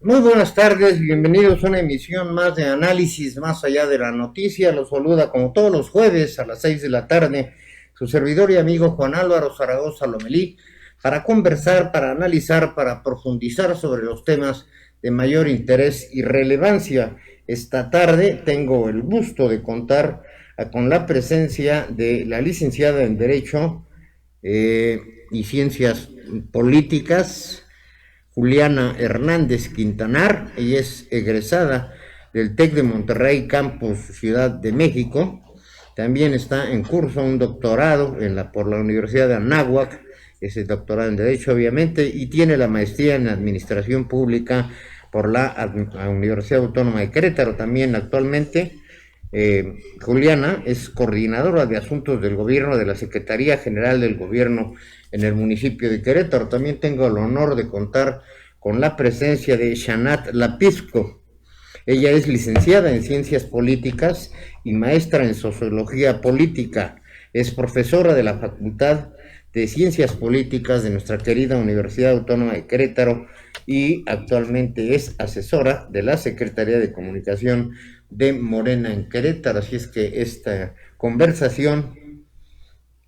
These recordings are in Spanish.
Muy buenas tardes, bienvenidos a una emisión más de análisis más allá de la noticia. Los saluda como todos los jueves a las 6 de la tarde su servidor y amigo Juan Álvaro Zaragoza Lomelí para conversar, para analizar, para profundizar sobre los temas de mayor interés y relevancia. Esta tarde tengo el gusto de contar con la presencia de la licenciada en Derecho y Ciencias Políticas, Juliana Hernández Quintanar. Ella es egresada del TEC de Monterrey, Campus Ciudad de México. También está en curso un doctorado por la Universidad de Anáhuac, ese doctorado en Derecho obviamente, y tiene la maestría en Administración Pública por la Universidad Autónoma de Querétaro. También actualmente Juliana es coordinadora de asuntos del gobierno de la Secretaría General del Gobierno en el municipio de Querétaro. También tengo el honor de contar con la presencia de Shanat Lapisco. Ella es licenciada en Ciencias Políticas y maestra en Sociología Política. Es profesora de la Facultad de Ciencias Políticas de nuestra querida Universidad Autónoma de Querétaro y actualmente es asesora de la Secretaría de Comunicación de Morena en Querétaro. Así es que esta conversación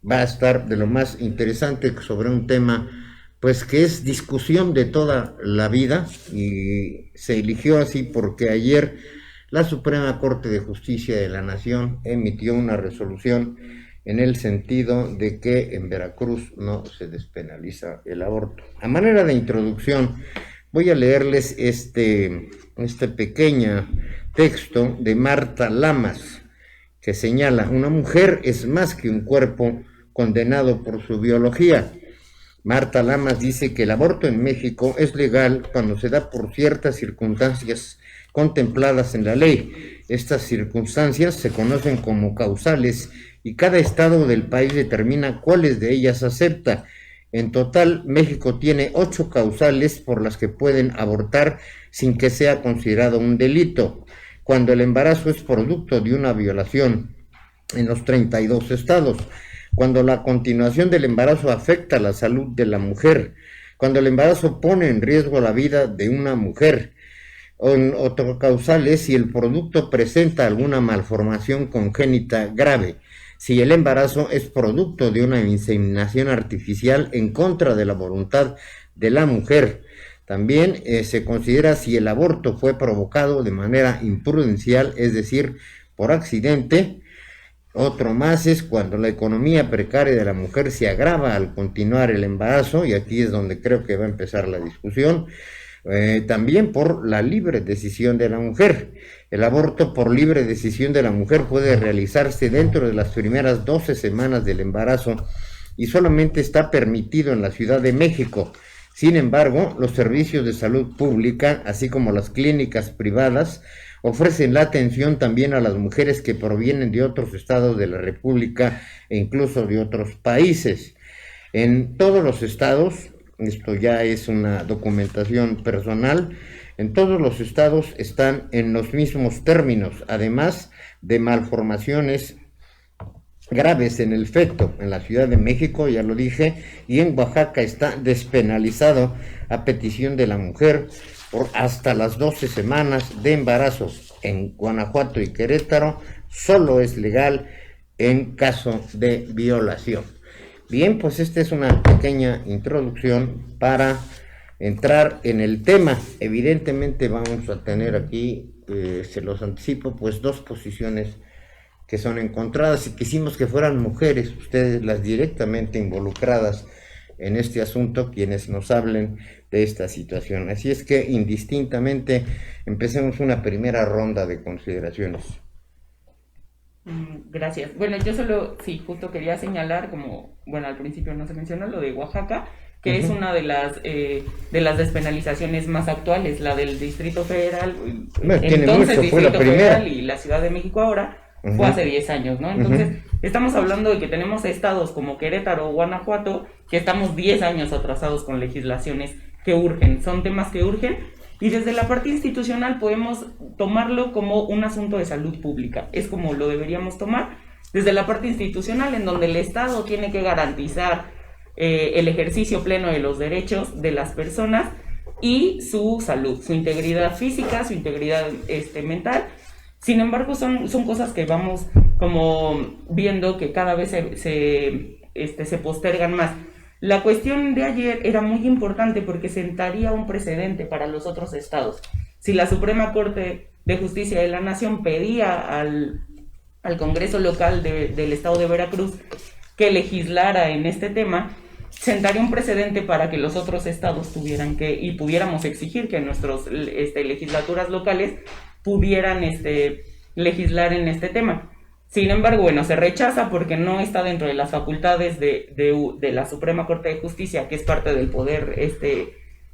va a estar de lo más interesante sobre un tema pues que es discusión de toda la vida, y se eligió así porque ayer la Suprema Corte de Justicia de la Nación emitió una resolución en el sentido de que en Veracruz no se despenaliza el aborto. A manera de introducción voy a leerles este pequeño texto de Marta Lamas, que señala: una mujer es más que un cuerpo condenado por su biología. Marta Lamas dice que el aborto en México es legal cuando se da por ciertas circunstancias contempladas en la ley. Estas circunstancias se conocen como causales y cada estado del país determina cuáles de ellas acepta. En total, México tiene 8 causales por las que pueden abortar sin que sea considerado un delito. Cuando el embarazo es producto de una violación en los 32 estados, cuando la continuación del embarazo afecta la salud de la mujer, cuando el embarazo pone en riesgo la vida de una mujer. Otro causal es si el producto presenta alguna malformación congénita grave, si el embarazo es producto de una inseminación artificial en contra de la voluntad de la mujer. También se considera si el aborto fue provocado de manera imprudencial, es decir, por accidente. Otro más es cuando la economía precaria de la mujer se agrava al continuar el embarazo, y aquí es donde creo que va a empezar la discusión. También por la libre decisión de la mujer. El aborto por libre decisión de la mujer puede realizarse dentro de las primeras 12 semanas del embarazo y solamente está permitido en la Ciudad de México. Sin embargo, los servicios de salud pública, así como las clínicas privadas, ofrecen la atención también a las mujeres que provienen de otros estados de la República e incluso de otros países. En todos los estados, esto ya es una documentación personal, en todos los estados están en los mismos términos, además de malformaciones graves en el feto. En la Ciudad de México, ya lo dije, y en Oaxaca está despenalizado a petición de la mujer por hasta las 12 semanas de embarazo. En Guanajuato y Querétaro solo es legal en caso de violación. Bien, pues esta es una pequeña introducción para entrar en el tema. Evidentemente vamos a tener aquí, se los anticipo, pues 2 posiciones que son encontradas, y quisimos que fueran mujeres, ustedes las directamente involucradas en este asunto, quienes nos hablen de esta situación. Así es que indistintamente empecemos una primera ronda de consideraciones. Gracias. Bueno, yo solo, sí, justo quería señalar, como, bueno, al principio no se mencionó lo de Oaxaca, que es una de las despenalizaciones más actuales, la del Distrito Federal, entonces Distrito Federal, y la Ciudad de México ahora, fue hace 10 años, ¿no? Entonces, estamos hablando de que tenemos estados como Querétaro o Guanajuato, que estamos 10 años atrasados con legislaciones que urgen, son temas que urgen, y desde la parte institucional podemos tomarlo como un asunto de salud pública, es como lo deberíamos tomar, desde la parte institucional, en donde el Estado tiene que garantizar el ejercicio pleno de los derechos de las personas, y su salud, su integridad física, su integridad mental. Sin embargo, son cosas que vamos como viendo que cada vez se postergan más. La cuestión de ayer era muy importante porque sentaría un precedente para los otros estados. Si la Suprema Corte de Justicia de la Nación pedía al Congreso local del estado de Veracruz que legislara en este tema, sentaría un precedente para que los otros estados tuvieran que, y pudiéramos exigir que nuestras legislaturas locales pudieran legislar en este tema. Sin embargo, bueno, se rechaza porque no está dentro de las facultades de la Suprema Corte de Justicia, que es parte del poder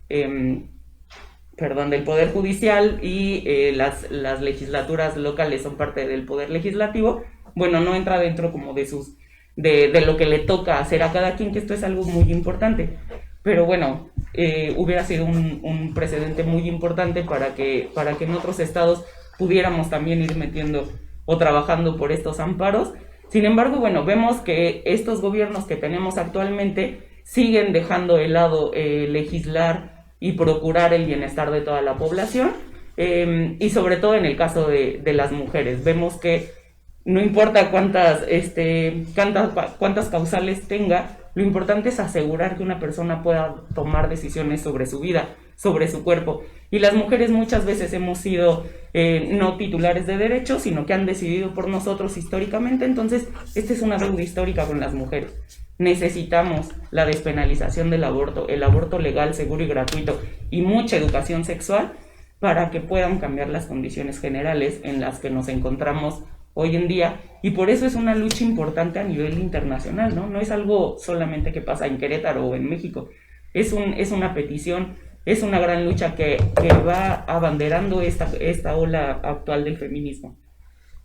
del Poder Judicial, y las legislaturas locales son parte del Poder Legislativo. Bueno, no entra dentro como de lo que le toca hacer a cada quien, que esto es algo muy importante. Pero bueno, hubiera sido un precedente muy importante para que en otros estados pudiéramos también ir metiendo o trabajando por estos amparos. Sin embargo, bueno, vemos que estos gobiernos que tenemos actualmente siguen dejando de lado legislar y procurar el bienestar de toda la población, y sobre todo en el caso de las mujeres. Vemos que no importa cuántas causales tenga, lo importante es asegurar que una persona pueda tomar decisiones sobre su vida, sobre su cuerpo. Y las mujeres muchas veces hemos sido no titulares de derechos, sino que han decidido por nosotros históricamente. Entonces, esta es una deuda histórica con las mujeres. Necesitamos la despenalización del aborto, el aborto legal, seguro y gratuito, y mucha educación sexual para que puedan cambiar las condiciones generales en las que nos encontramos hoy en día. Y por eso es una lucha importante a nivel internacional, ¿no? No es algo solamente que pasa en Querétaro o en México. Es una petición, es una gran lucha que va abanderando esta ola actual del feminismo.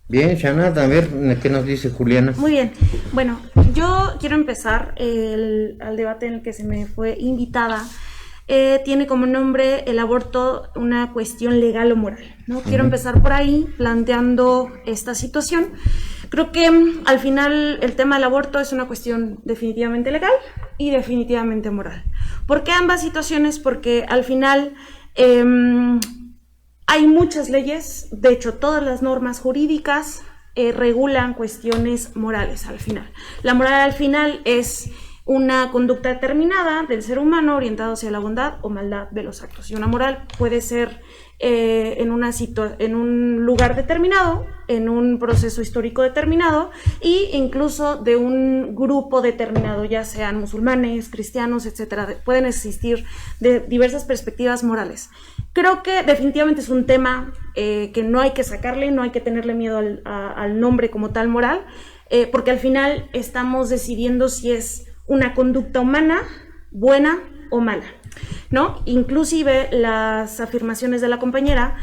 Bien, Shanat, a ver, ¿qué nos dice Juliana? Muy bien. Bueno, yo quiero empezar al debate en el que se me fue invitada. Tiene como nombre el aborto una cuestión legal o moral, ¿no? Quiero empezar por ahí planteando esta situación. Creo que al final el tema del aborto es una cuestión definitivamente legal y definitivamente moral. ¿Por qué ambas situaciones? Porque al final hay muchas leyes, de hecho todas las normas jurídicas regulan cuestiones morales al final. La moral al final es una conducta determinada del ser humano orientado hacia la bondad o maldad de los actos. Y una moral puede ser en un lugar determinado, en un proceso histórico determinado, e incluso de un grupo determinado, ya sean musulmanes, cristianos, etcétera. Pueden existir de diversas perspectivas morales. Creo que definitivamente es un tema que no hay que sacarle, no hay que tenerle miedo al nombre como tal moral, porque al final estamos decidiendo si es una conducta humana buena o mala, ¿no? Inclusive las afirmaciones de la compañera,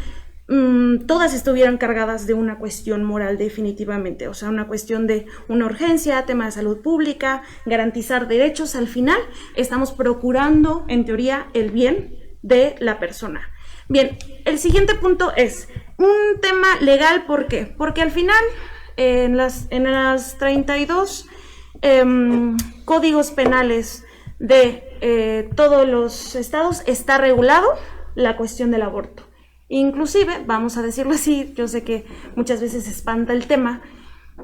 todas estuvieran cargadas de una cuestión moral definitivamente, o sea, una cuestión de una urgencia, tema de salud pública, garantizar derechos. Al final estamos procurando, en teoría, el bien de la persona. Bien, el siguiente punto es un tema legal. ¿Por qué? Porque al final, en las 32 códigos penales de todos los estados está regulado la cuestión del aborto. Inclusive, vamos a decirlo así, yo sé que muchas veces espanta el tema,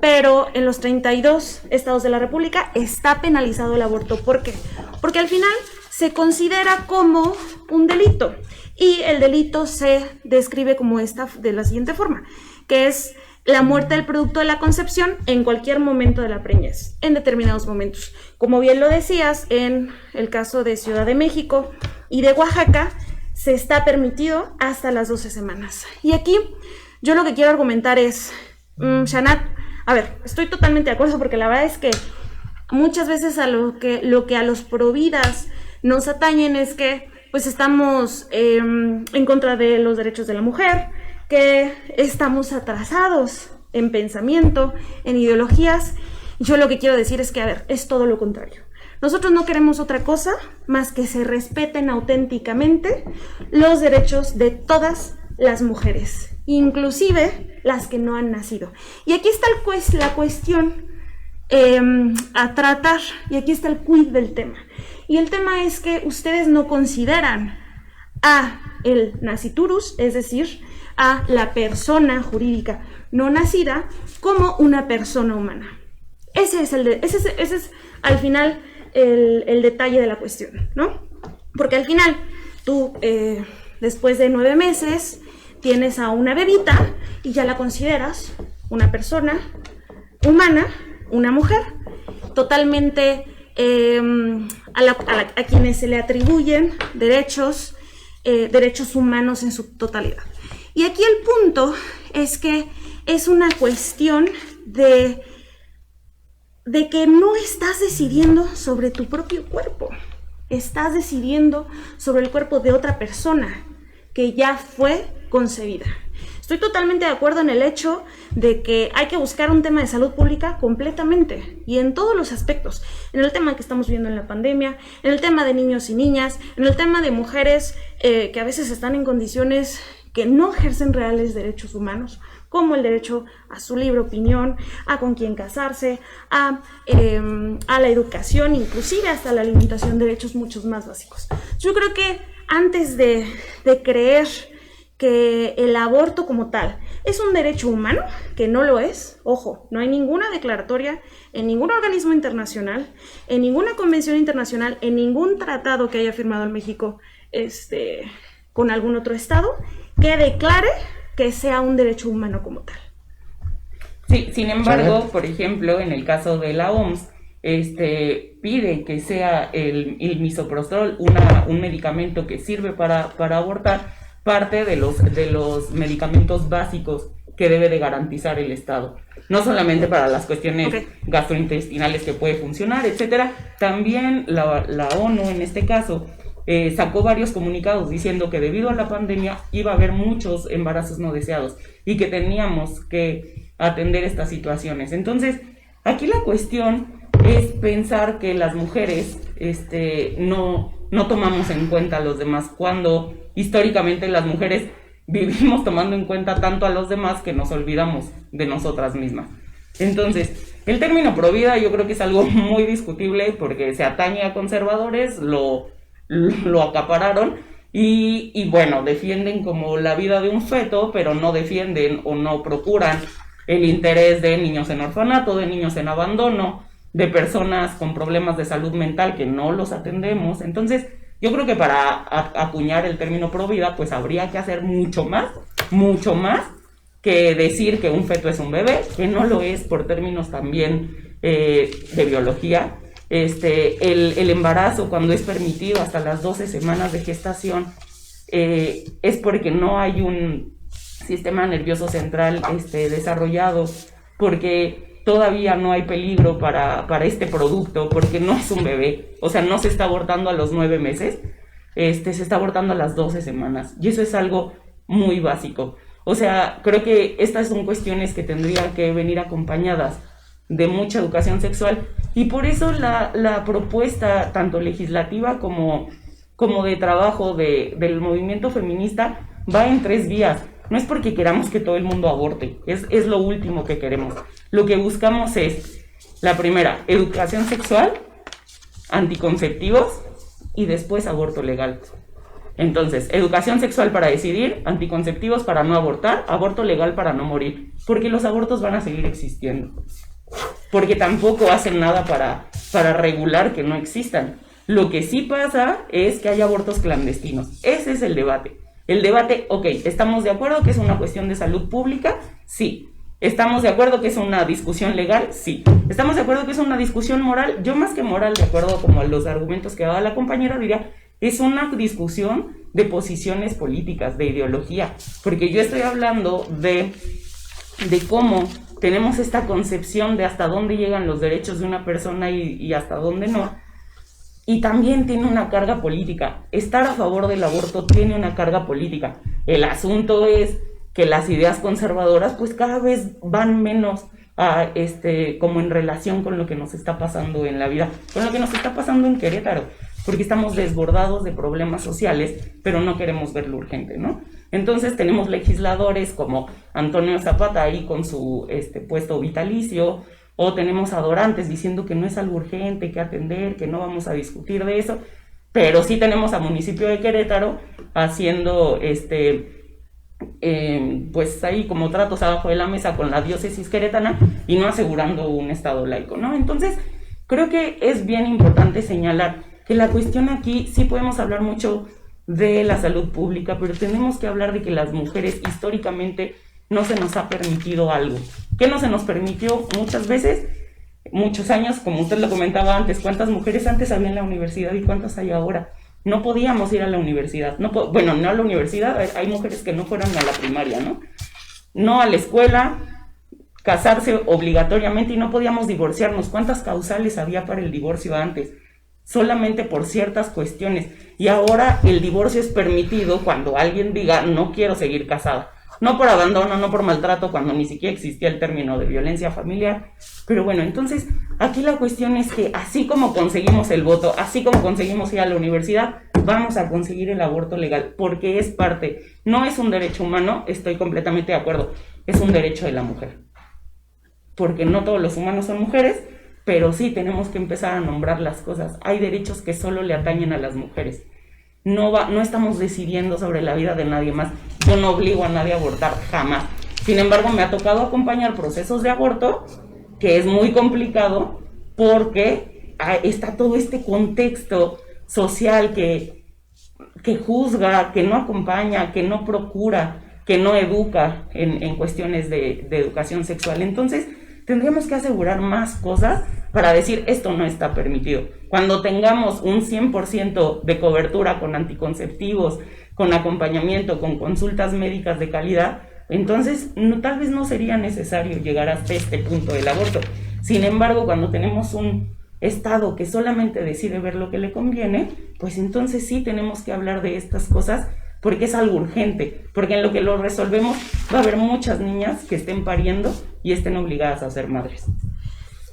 pero en los 32 estados de la República está penalizado el aborto. ¿Por qué? Porque al final se considera como un delito, y el delito se describe como de la siguiente forma, que es la muerte del producto de la concepción en cualquier momento de la preñez, en determinados momentos. Como bien lo decías, en el caso de Ciudad de México y de Oaxaca, se está permitido hasta las 12 semanas. Y aquí yo lo que quiero argumentar es, Shanat, a ver, estoy totalmente de acuerdo, porque la verdad es que muchas veces lo que a los providas nos atañen es que pues estamos en contra de los derechos de la mujer, que estamos atrasados en pensamiento, en ideologías. Yo lo que quiero decir es que, a ver, es todo lo contrario. Nosotros no queremos otra cosa más que se respeten auténticamente los derechos de todas las mujeres, inclusive las que no han nacido. Y aquí está la cuestión a tratar, y aquí está el quid del tema. Y el tema es que ustedes no consideran a el naciturus, es decir, a la persona jurídica no nacida como una persona humana. Ese es al final el detalle de la cuestión, ¿no? Porque al final tú, después de 9 meses, tienes a una bebita y ya la consideras una persona humana, una mujer, totalmente a quienes se le atribuyen derechos humanos en su totalidad. Y aquí el punto es que es una cuestión de que no estás decidiendo sobre tu propio cuerpo, estás decidiendo sobre el cuerpo de otra persona que ya fue concebida. Estoy totalmente de acuerdo en el hecho de que hay que buscar un tema de salud pública completamente y en todos los aspectos, en el tema que estamos viendo en la pandemia, en el tema de niños y niñas, en el tema de mujeres que a veces están en condiciones que no ejercen reales derechos humanos, como el derecho a su libre opinión, a con quién casarse, a la educación, inclusive hasta la alimentación, derechos muchos más básicos. Yo creo que antes de creer que el aborto como tal es un derecho humano, que no lo es, ojo, no hay ninguna declaratoria en ningún organismo internacional, en ninguna convención internacional, en ningún tratado que haya firmado en México con algún otro estado, que declare que sea un derecho humano como tal. Sí, sin embargo, por ejemplo, en el caso de la OMS, pide que sea el misoprostol un medicamento que sirve para abortar, parte de los medicamentos básicos que debe de garantizar el Estado. No solamente para las cuestiones gastrointestinales que puede funcionar, etcétera. También la ONU, en este caso, sacó varios comunicados diciendo que debido a la pandemia iba a haber muchos embarazos no deseados y que teníamos que atender estas situaciones. Entonces, aquí la cuestión es pensar que las mujeres no tomamos en cuenta a los demás, cuando históricamente las mujeres vivimos tomando en cuenta tanto a los demás que nos olvidamos de nosotras mismas. Entonces, el término provida yo creo que es algo muy discutible porque se atañe a conservadores, lo acapararon y bueno, defienden como la vida de un feto, pero no defienden o no procuran el interés de niños en orfanato, de niños en abandono, de personas con problemas de salud mental que no los atendemos. Entonces, yo creo que para acuñar el término provida, pues habría que hacer mucho más que decir que un feto es un bebé, que no lo es por términos también de biología. El embarazo, cuando es permitido hasta las 12 semanas de gestación, es porque no hay un sistema nervioso central desarrollado, porque todavía no hay peligro para este producto, porque no es un bebé, o sea, no se está abortando a los 9 meses, se está abortando a las 12 semanas, y eso es algo muy básico. O sea, creo que estas son cuestiones que tendrían que venir acompañadas de mucha educación sexual, y por eso la propuesta, tanto legislativa como de trabajo del movimiento feminista, va en 3 vías. No es porque queramos que todo el mundo aborte, es lo último que queremos. Lo que buscamos es, la primera, educación sexual, anticonceptivos y después aborto legal. Entonces, educación sexual para decidir, anticonceptivos para no abortar, aborto legal para no morir, porque los abortos van a seguir existiendo. Porque tampoco hacen nada para regular que no existan. Lo que sí pasa es que hay abortos clandestinos. Ese es el debate. El debate, ¿estamos de acuerdo que es una cuestión de salud pública? Sí. ¿Estamos de acuerdo que es una discusión legal? Sí. ¿Estamos de acuerdo que es una discusión moral? Yo más que moral, de acuerdo como a los argumentos que daba la compañera, diría, es una discusión de posiciones políticas, de ideología. Porque yo estoy hablando de cómo tenemos esta concepción de hasta dónde llegan los derechos de una persona y hasta dónde no. Y también tiene una carga política. Estar a favor del aborto tiene una carga política. El asunto es que las ideas conservadoras pues cada vez van menos como en relación con lo que nos está pasando en la vida, con lo que nos está pasando en Querétaro, porque estamos desbordados de problemas sociales, pero no queremos ver lo urgente, ¿no? Entonces tenemos legisladores como Antonio Zapata ahí con su puesto vitalicio, o tenemos adorantes diciendo que no es algo urgente que atender, que no vamos a discutir de eso, pero sí tenemos a municipio de Querétaro haciendo pues ahí como tratos abajo de la mesa con la diócesis queretana y no asegurando un estado laico, ¿no? Entonces creo que es bien importante señalar que la cuestión aquí sí podemos hablar mucho de la salud pública, pero tenemos que hablar de que las mujeres históricamente no se nos ha permitido algo. ¿Qué no se nos permitió muchas veces? Muchos años, como usted lo comentaba antes, ¿cuántas mujeres antes había en la universidad y cuántas hay ahora? No podíamos ir a la universidad, no a la universidad, hay mujeres que no fueron a la primaria, ¿no? No a la escuela, casarse obligatoriamente y no podíamos divorciarnos. ¿Cuántas causales había para el divorcio antes? Solamente por ciertas cuestiones. Y ahora el divorcio es permitido cuando alguien diga no quiero seguir casada. No por abandono, no por maltrato, cuando ni siquiera existía el término de violencia familiar. Pero bueno, entonces aquí la cuestión es que así como conseguimos el voto, así como conseguimos ir a la universidad, vamos a conseguir el aborto legal, porque es parte, no es un derecho humano, estoy completamente de acuerdo, es un derecho de la mujer. Porque no todos los humanos son mujeres, pero sí tenemos que empezar a nombrar las cosas. Hay derechos que solo le atañen a las mujeres. No estamos decidiendo sobre la vida de nadie más. Yo no obligo a nadie a abortar, jamás. Sin embargo, me ha tocado acompañar procesos de aborto, que es muy complicado, porque está todo este contexto social que juzga, que no acompaña, que no procura, que no educa en cuestiones de educación sexual. Entonces, tendríamos que asegurar más cosas para decir esto no está permitido. Cuando tengamos un 100% de cobertura con anticonceptivos, con acompañamiento, con consultas médicas de calidad, entonces tal vez no sería necesario llegar hasta este punto del aborto. Sin embargo, cuando tenemos un Estado que solamente decide ver lo que le conviene, pues entonces sí tenemos que hablar de estas cosas, porque es algo urgente, porque en lo que lo resolvemos va a haber muchas niñas que estén pariendo y estén obligadas a ser madres.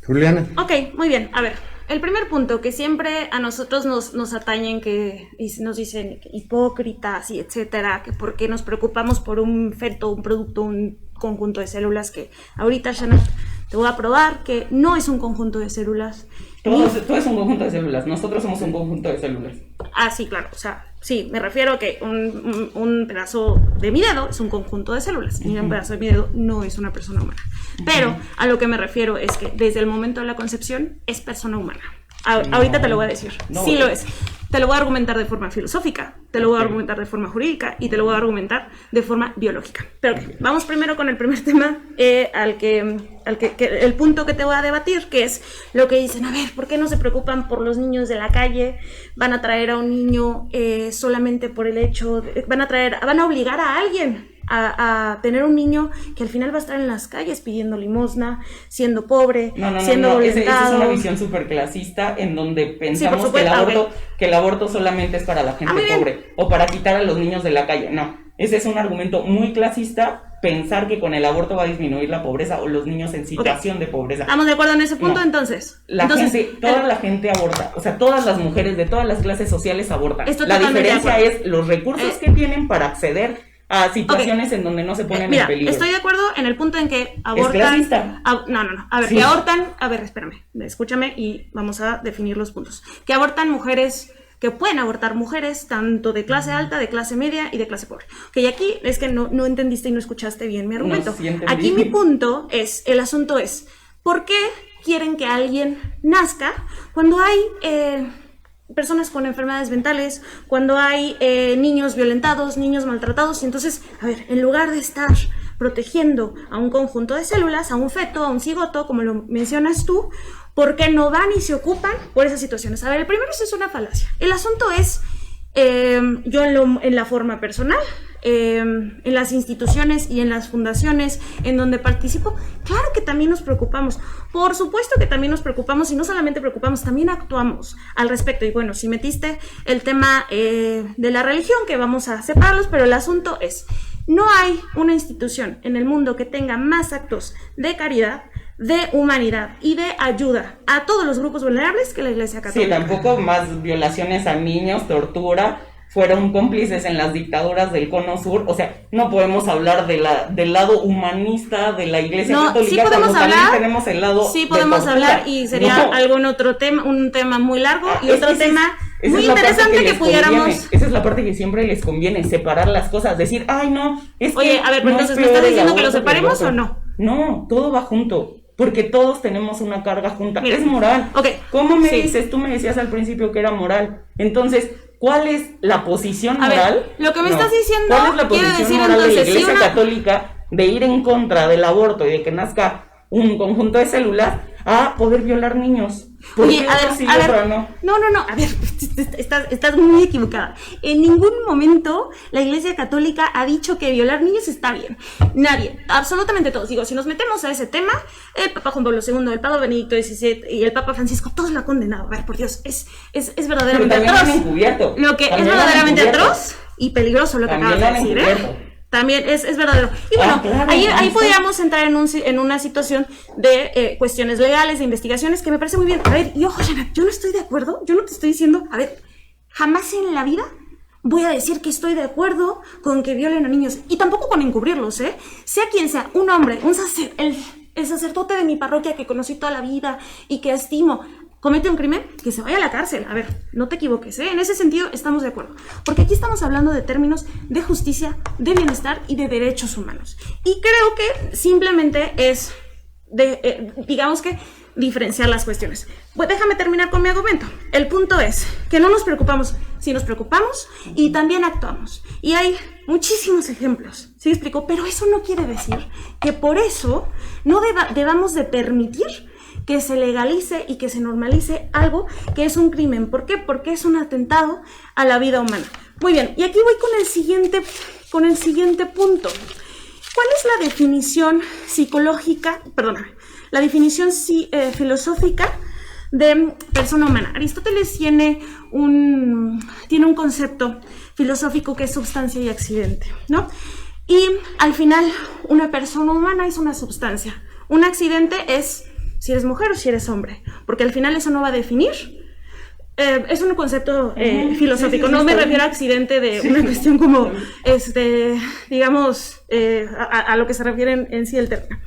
Juliana. Ok, muy bien. A ver, el primer punto que siempre a nosotros nos atañen, que nos dicen hipócritas y etcétera, que por qué nos preocupamos por un feto, un producto, un conjunto de células, que ahorita, Shana, te voy a probar que no es un conjunto de células. Todo es un conjunto de células, nosotros somos un conjunto de células. Ah, sí, claro, o sea, sí, me refiero a que un pedazo de mi dedo es un conjunto de células, y un pedazo de mi dedo no es una persona humana. Pero a lo que me refiero es que desde el momento de la concepción es persona humana. Ahorita te lo voy a decir, sí lo es. Te lo voy a argumentar de forma filosófica, te lo voy a argumentar de forma jurídica y te lo voy a argumentar de forma biológica. Pero vamos primero con el primer tema, el punto que te voy a debatir, que es lo que dicen, a ver, ¿por qué no se preocupan por los niños de la calle? Van a traer a un niño solamente por el hecho, van a obligar a alguien a tener un niño que al final va a estar en las calles pidiendo limosna, siendo pobre, siendo violentado. Esa es una visión súper clasista en donde pensamos que el aborto solamente es para la gente pobre o para quitar a los niños de la calle. No, ese es un argumento muy clasista, pensar que con el aborto va a disminuir la pobreza o los niños en situación de pobreza. ¿Estamos de acuerdo en ese punto? No. Entonces toda la gente aborta, o sea, todas las mujeres de todas las clases sociales abortan. La diferencia es los recursos que tienen para acceder a situaciones en donde no se ponen en peligro. Estoy de acuerdo en el punto en que abortan. Es clasista. No. A ver, sí. Que abortan. A ver, espérame, escúchame y vamos a definir los puntos. Que abortan mujeres, que pueden abortar mujeres, tanto de clase alta, de clase media y de clase pobre. Ok, aquí es que no entendiste y no escuchaste bien mi argumento. Sí, aquí mi punto es, el asunto es, ¿por qué quieren que alguien nazca cuando hay personas con enfermedades mentales, cuando hay niños violentados, niños maltratados? Y entonces, a ver, en lugar de estar protegiendo a un conjunto de células, a un feto, a un cigoto, como lo mencionas tú, ¿por qué no van y se ocupan por esas situaciones? A ver, el primero es una falacia. El asunto es, yo en la forma personal, en las instituciones y en las fundaciones en donde participo, claro que también nos preocupamos, por supuesto que también nos preocupamos, y no solamente preocupamos, también actuamos al respecto. Y bueno, si metiste el tema de la religión, que vamos a separarlos, pero el asunto es, no hay una institución en el mundo que tenga más actos de caridad, de humanidad y de ayuda a todos los grupos vulnerables que la Iglesia Católica. Sí, tampoco más violaciones a niños, tortura, fueron cómplices en las dictaduras del Cono Sur. O sea, no podemos hablar del lado humanista de la Iglesia Católica. Sí podemos hablar, tenemos el lado sí podemos hablar, y sería algún otro tema, un tema muy largo, y otro tema Esa muy es la parte interesante que les pudiéramos... conviene. Esa es la parte que siempre les conviene, separar las cosas, decir, ay no, es Oye, que a ver, no entonces, es ¿me peor estás el diciendo que lo aborto el separemos otro? o no? No, todo va junto, porque todos tenemos una carga junta. Mira, es moral. ok, ¿Cómo me sí. dices? Tú me decías al principio que era moral. Entonces, ¿cuál es la posición A ver, moral? lo que me No. estás diciendo ¿Cuál es la quiere posición decir moral de la entonces, si Iglesia una- Católica de ir en contra del aborto y de que nazca un conjunto de células a poder violar niños? ¿Por Oye, qué a ver, una sí y a ver, otra no? no, a ver, estás muy equivocada. En ningún momento la Iglesia Católica ha dicho que violar niños está bien. Nadie, absolutamente todos. Digo, si nos metemos a ese tema, el Papa Juan Pablo II, el Papa Benedicto XVI y el Papa Francisco, todos lo han condenado. A ver, por Dios, es Pero verdaderamente también lo han atroz. encubierto. Lo que es También lo han verdaderamente encubierto. atroz y peligroso lo que También acabas de lo han decir, encubierto. También es verdadero. Y bueno, claro, ahí está. podríamos entrar en una situación de cuestiones legales, de investigaciones, que me parece muy bien. A ver, y ojo, Janet, yo no estoy de acuerdo, yo no te estoy diciendo, a ver, jamás en la vida voy a decir que estoy de acuerdo con que violen a niños, y tampoco con encubrirlos, ¿eh? Sea quien sea, un hombre, el sacerdote de mi parroquia que conocí toda la vida y que estimo, comete un crimen, que se vaya a la cárcel. A ver, no te equivoques, ¿eh? En ese sentido estamos de acuerdo. Porque aquí estamos hablando de términos de justicia, de bienestar y de derechos humanos. Y creo que simplemente es, digamos que, diferenciar las cuestiones. Pues déjame terminar con mi argumento. El punto es que no nos preocupamos, si nos preocupamos y también actuamos. Y hay muchísimos ejemplos, ¿sí me explico? Pero eso no quiere decir que por eso no debamos de permitir que se legalice y que se normalice algo que es un crimen. ¿Por qué? Porque es un atentado a la vida humana. Muy bien, y aquí voy con el siguiente punto. ¿Cuál es la definición psicológica, perdóname, la definición filosófica de persona humana? Aristóteles tiene un concepto filosófico que es substancia y accidente, ¿no? Y al final, una persona humana es una substancia. Un accidente es si eres mujer o si eres hombre, porque al final eso no va a definir. Es un concepto filosófico, no me refiero a accidente de una cuestión como, digamos, a lo que se refiere en sí el término.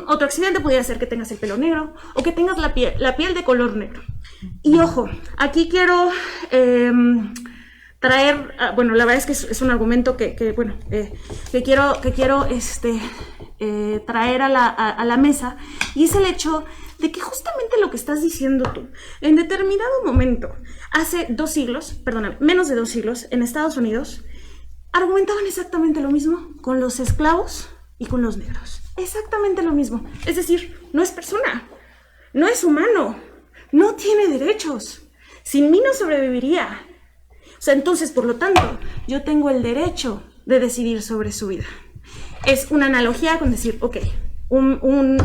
Otro accidente podría ser que tengas el pelo negro o que tengas la piel de color negro. Y ojo, aquí quiero traer, bueno, la verdad es que es un argumento que quiero traer a la mesa, y es el hecho de que justamente lo que estás diciendo tú, en determinado momento, hace 2 siglos, perdóname, menos de 2 siglos, en Estados Unidos, argumentaban exactamente lo mismo con los esclavos y con los negros. Exactamente lo mismo. Es decir, no es persona, no es humano, no tiene derechos. Sin mí no sobreviviría. O sea, entonces, por lo tanto, yo tengo el derecho de decidir sobre su vida. Es una analogía con decir, ok, un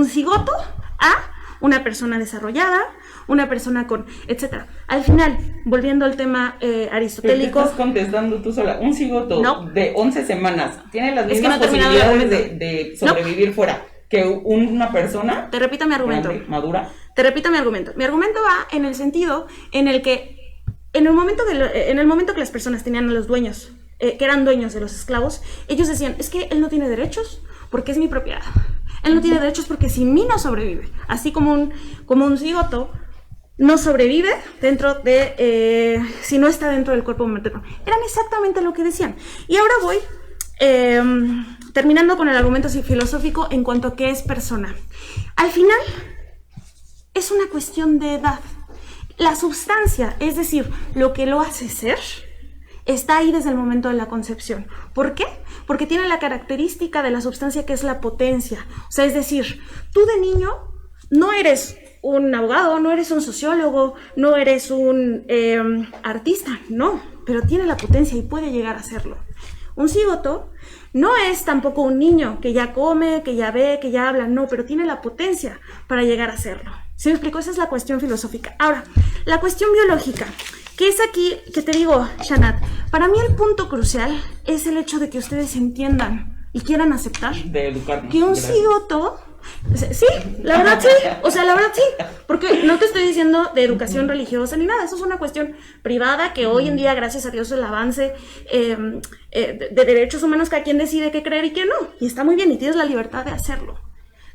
cigoto a una persona desarrollada, una persona con, etcétera. Al final, volviendo al tema aristotélico... Pero te estás contestando tú sola. Un cigoto de 11 semanas tiene las mismas no posibilidades de sobrevivir fuera que una persona... Te repito mi argumento. Grande, madura. Te repito mi argumento. Mi argumento va en el sentido en el que en el momento que las personas tenían a los dueños, que eran dueños de los esclavos, ellos decían, es que él no tiene derechos porque es mi propiedad. Él no tiene derechos porque sin mí no sobrevive. Así como un cigoto no sobrevive dentro de, si no está dentro del cuerpo materno. Eran exactamente lo que decían. Y ahora voy terminando con el argumento filosófico en cuanto a qué es persona. Al final, es una cuestión de edad. La substancia, es decir, lo que lo hace ser, está ahí desde el momento de la concepción. ¿Por qué? Porque tiene la característica de la substancia que es la potencia. O sea, es decir, tú de niño no eres un abogado, no eres un sociólogo, no eres un artista, no, pero tiene la potencia y puede llegar a serlo. Un cigoto no es tampoco un niño que ya come, que ya ve, que ya habla, no, pero tiene la potencia para llegar a serlo. ¿Sí me explico? Esa es la cuestión filosófica. Ahora, la cuestión biológica, que es aquí, que te digo, Shanat, para mí el punto crucial es el hecho de que ustedes entiendan y quieran aceptar De educarnos. que un cigoto, sí, la verdad sí, o sea, la verdad sí, porque no te estoy diciendo de educación religiosa ni nada, eso es una cuestión privada que hoy en día, gracias a Dios, el avance de derechos humanos, cada quien decide qué creer y qué no, y está muy bien y tienes la libertad de hacerlo,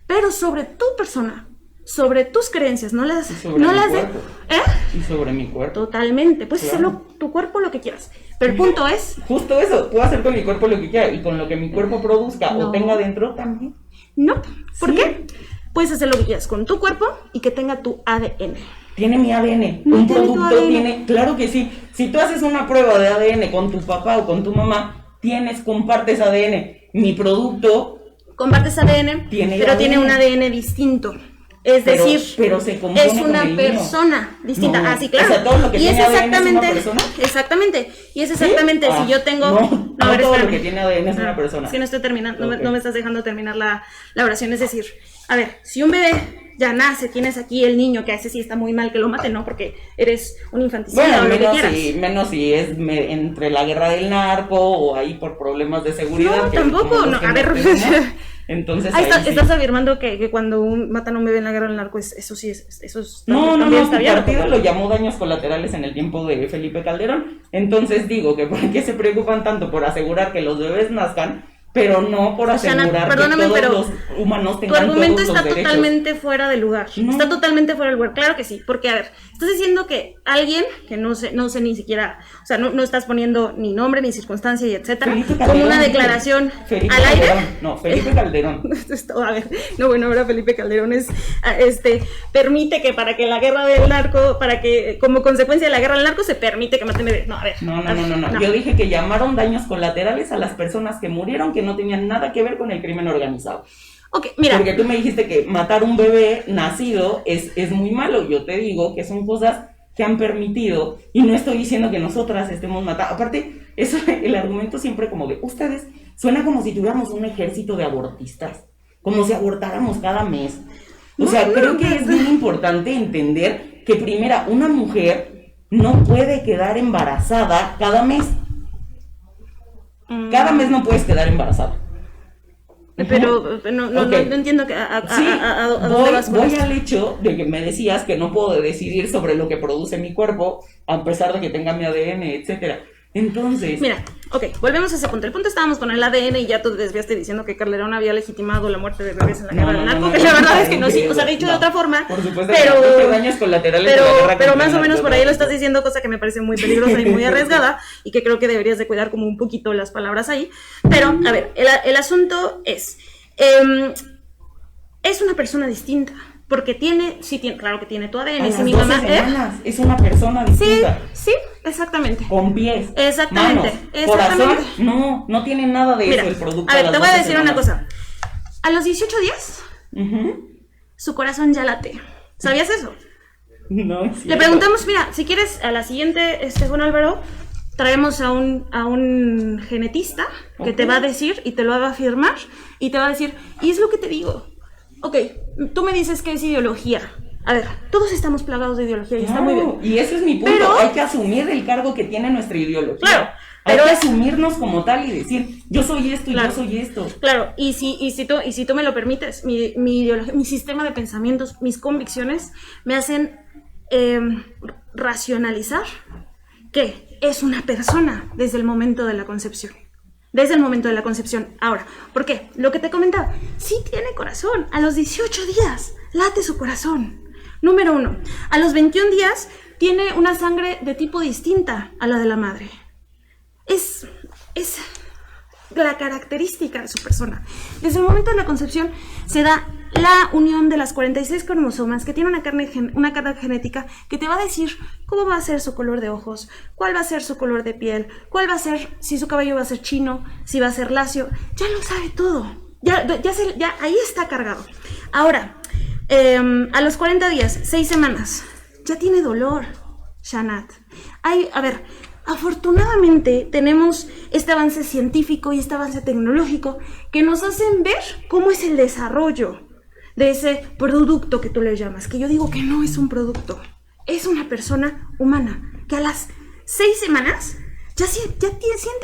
pero sobre tu persona, sobre tus creencias, no las, Y sobre no mi las de, cuerpo. ¿eh? Y sobre mi cuerpo. Totalmente, puedes Claro. hacerlo tu cuerpo lo que quieras, pero el punto es, Justo eso, puedo hacer con mi cuerpo lo que quiera y con lo que mi cuerpo produzca No. o tenga dentro también. no, ¿por Sí. qué? Puedes hacer lo que quieras con tu cuerpo y que tenga tu ADN. Tiene mi ADN. No Un tiene tu producto ADN. tiene, claro que sí. Si tú haces una prueba de ADN con tu papá o con tu mamá, compartes ADN. Mi producto, Compartes ADN, Tiene pero ADN. tiene un ADN distinto. Es pero, decir, pero se compone es con una el mío. persona distinta. No. Ah, sí, claro. O sea, todo lo que y es tiene ADN es una exactamente, persona. exactamente. Y es ¿Sí? exactamente Ah, si yo tengo. no, a ver, todo lo espérame. que tiene ADN es una Ah, persona. Es que no estoy terminando, no, Ok. no me estás dejando terminar la oración. Es decir, a ver, si un bebé ya nace, tienes aquí el niño, que a ese sí está muy mal que lo maten, ¿no? Porque eres un infanticida Bueno, o lo que quieras. menos si es entre la guerra del narco o ahí por problemas de seguridad. No, que tampoco, como los no, que a ver. tenemos. Entonces ahí sí. Estás afirmando que cuando matan a un bebé en la guerra del narco, eso sí eso es, No, también tu está bien. partido lo llamó daños colaterales en el tiempo de Felipe Calderón. Entonces digo que por qué se preocupan tanto por asegurar que los bebés nazcan, pero no por Susana, asegurar perdóname, que todos pero los humanos Tu tengan argumento todos está los derechos. totalmente fuera de lugar. No. Está totalmente fuera de lugar. Claro que sí. Porque, a ver, estás diciendo que alguien que no sé ni siquiera, o sea, no estás poniendo ni nombre, ni circunstancia, y etcétera, Felipe como Calderón, una dice. declaración Felipe al aire. Calderón. No, Felipe Calderón. Esto, a ver, no, bueno, ahora Felipe Calderón permite que para que la guerra del narco, para que como consecuencia de la guerra del narco se permite que maten bebés. No, a ver. No. Yo dije que llamaron daños colaterales a las personas que murieron que no tenían nada que ver con el crimen organizado. Ok, mira. Porque tú me dijiste que matar un bebé nacido es muy malo. Yo te digo que son cosas que han permitido, y no estoy diciendo que nosotras estemos matando. Aparte, eso, el argumento siempre como de ustedes, suena como si tuviéramos un ejército de abortistas, como si abortáramos cada mes. O sea, creo que es bien importante entender que primera, una mujer no puede quedar embarazada cada mes. Cada mes no puedes quedar embarazada. Pero no Ok. entiendo Sí, a dónde vas con voy esto. al hecho de que me decías que no puedo decidir sobre lo que produce mi cuerpo, a pesar de que tenga mi ADN, etcétera. Entonces, Mira, ok, volvemos a ese punto. El punto estábamos con el ADN y ya tú te desviaste diciendo que Calderón había legitimado la muerte de bebés en la guerra del narco, que la verdad es que no, sí, o sea, dicho de otra forma, por supuesto pero, que no, que daños colaterales de la guerra pero contra más el o menos por ahí lo estás narcotráfico. diciendo, cosa que me parece muy peligrosa y muy arriesgada, y que creo que deberías de cuidar como un poquito las palabras ahí. Pero, a ver, el asunto es una persona distinta, porque claro que tiene tu A ADN, las si mi 12 mamá... semanas, es una persona Sí, distinta. sí, exactamente. Con pies, Exactamente, manos, exactamente. corazón, no tiene nada de Mira, eso el producto. a ver, de te las voy a 12 decir una semanas. cosa. A los 18 días, Ujú. su corazón ya late. ¿Sabías eso? No, es Le cierto. preguntamos, mira, si quieres, a la siguiente, Juan Álvaro, traemos a un genetista que Ok. te va a decir y te lo va a afirmar y te va a decir, y es lo que te digo. Ok, tú me dices que es ideología. A ver, todos estamos plagados de ideología y está muy bien. Y ese es mi punto. Pero- hay que asumir el cargo que tiene nuestra ideología. Claro, Hay pero que es- asumirnos como tal y decir, yo soy esto y Claro. yo soy esto. Claro, y si tú me lo permites, mi ideología, mi sistema de pensamientos, mis convicciones me hacen racionalizar que es una persona desde el momento de la concepción. Desde el momento de la concepción. Ahora, ¿por qué? Lo que te comentaba, sí tiene corazón. A los 18 días late su corazón. Número 1, a los 21 días tiene una sangre de tipo distinta a la de la madre. Es la característica de su persona. Desde el momento de la concepción se da la unión de las 46 cromosomas que tiene una carga genética que te va a decir cómo va a ser su color de ojos, cuál va a ser su color de piel, cuál va a ser, si su cabello va a ser chino, si va a ser lacio, ya lo sabe todo. Ya ahí está cargado. Ahora, a los 40 días, 6 semanas, ya tiene dolor, Shanat. A ver, afortunadamente tenemos este avance científico y este avance tecnológico que nos hacen ver cómo es el desarrollo de ese producto que tú le llamas, que yo digo que no es un producto, es una persona humana, que a las 6 semanas ya siente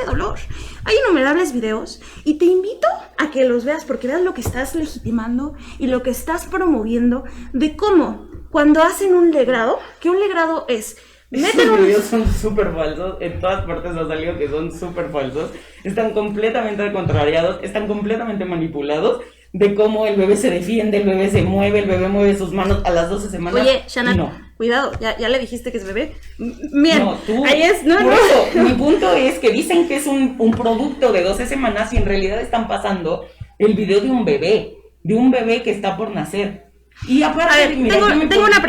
dolor. Hay innumerables videos y te invito a que los veas porque veas lo que estás legitimando y lo que estás promoviendo de cómo cuando hacen un legrado, que un legrado es... Esos videos son súper falsos, en todas partes ha salido que son súper falsos, están completamente contrariados, están completamente manipulados de cómo el bebé se defiende, el bebé se mueve, el bebé mueve sus manos a las 12 semanas. Oye, Shanat, no. cuidado, ya le dijiste que es bebé. Bien, No, tú, ahí es, no, por no. eso, mi punto es que dicen que es un producto de 12 semanas y en realidad están pasando el video de un bebé que está por nacer. Y aparte, A ver, mira, tengo una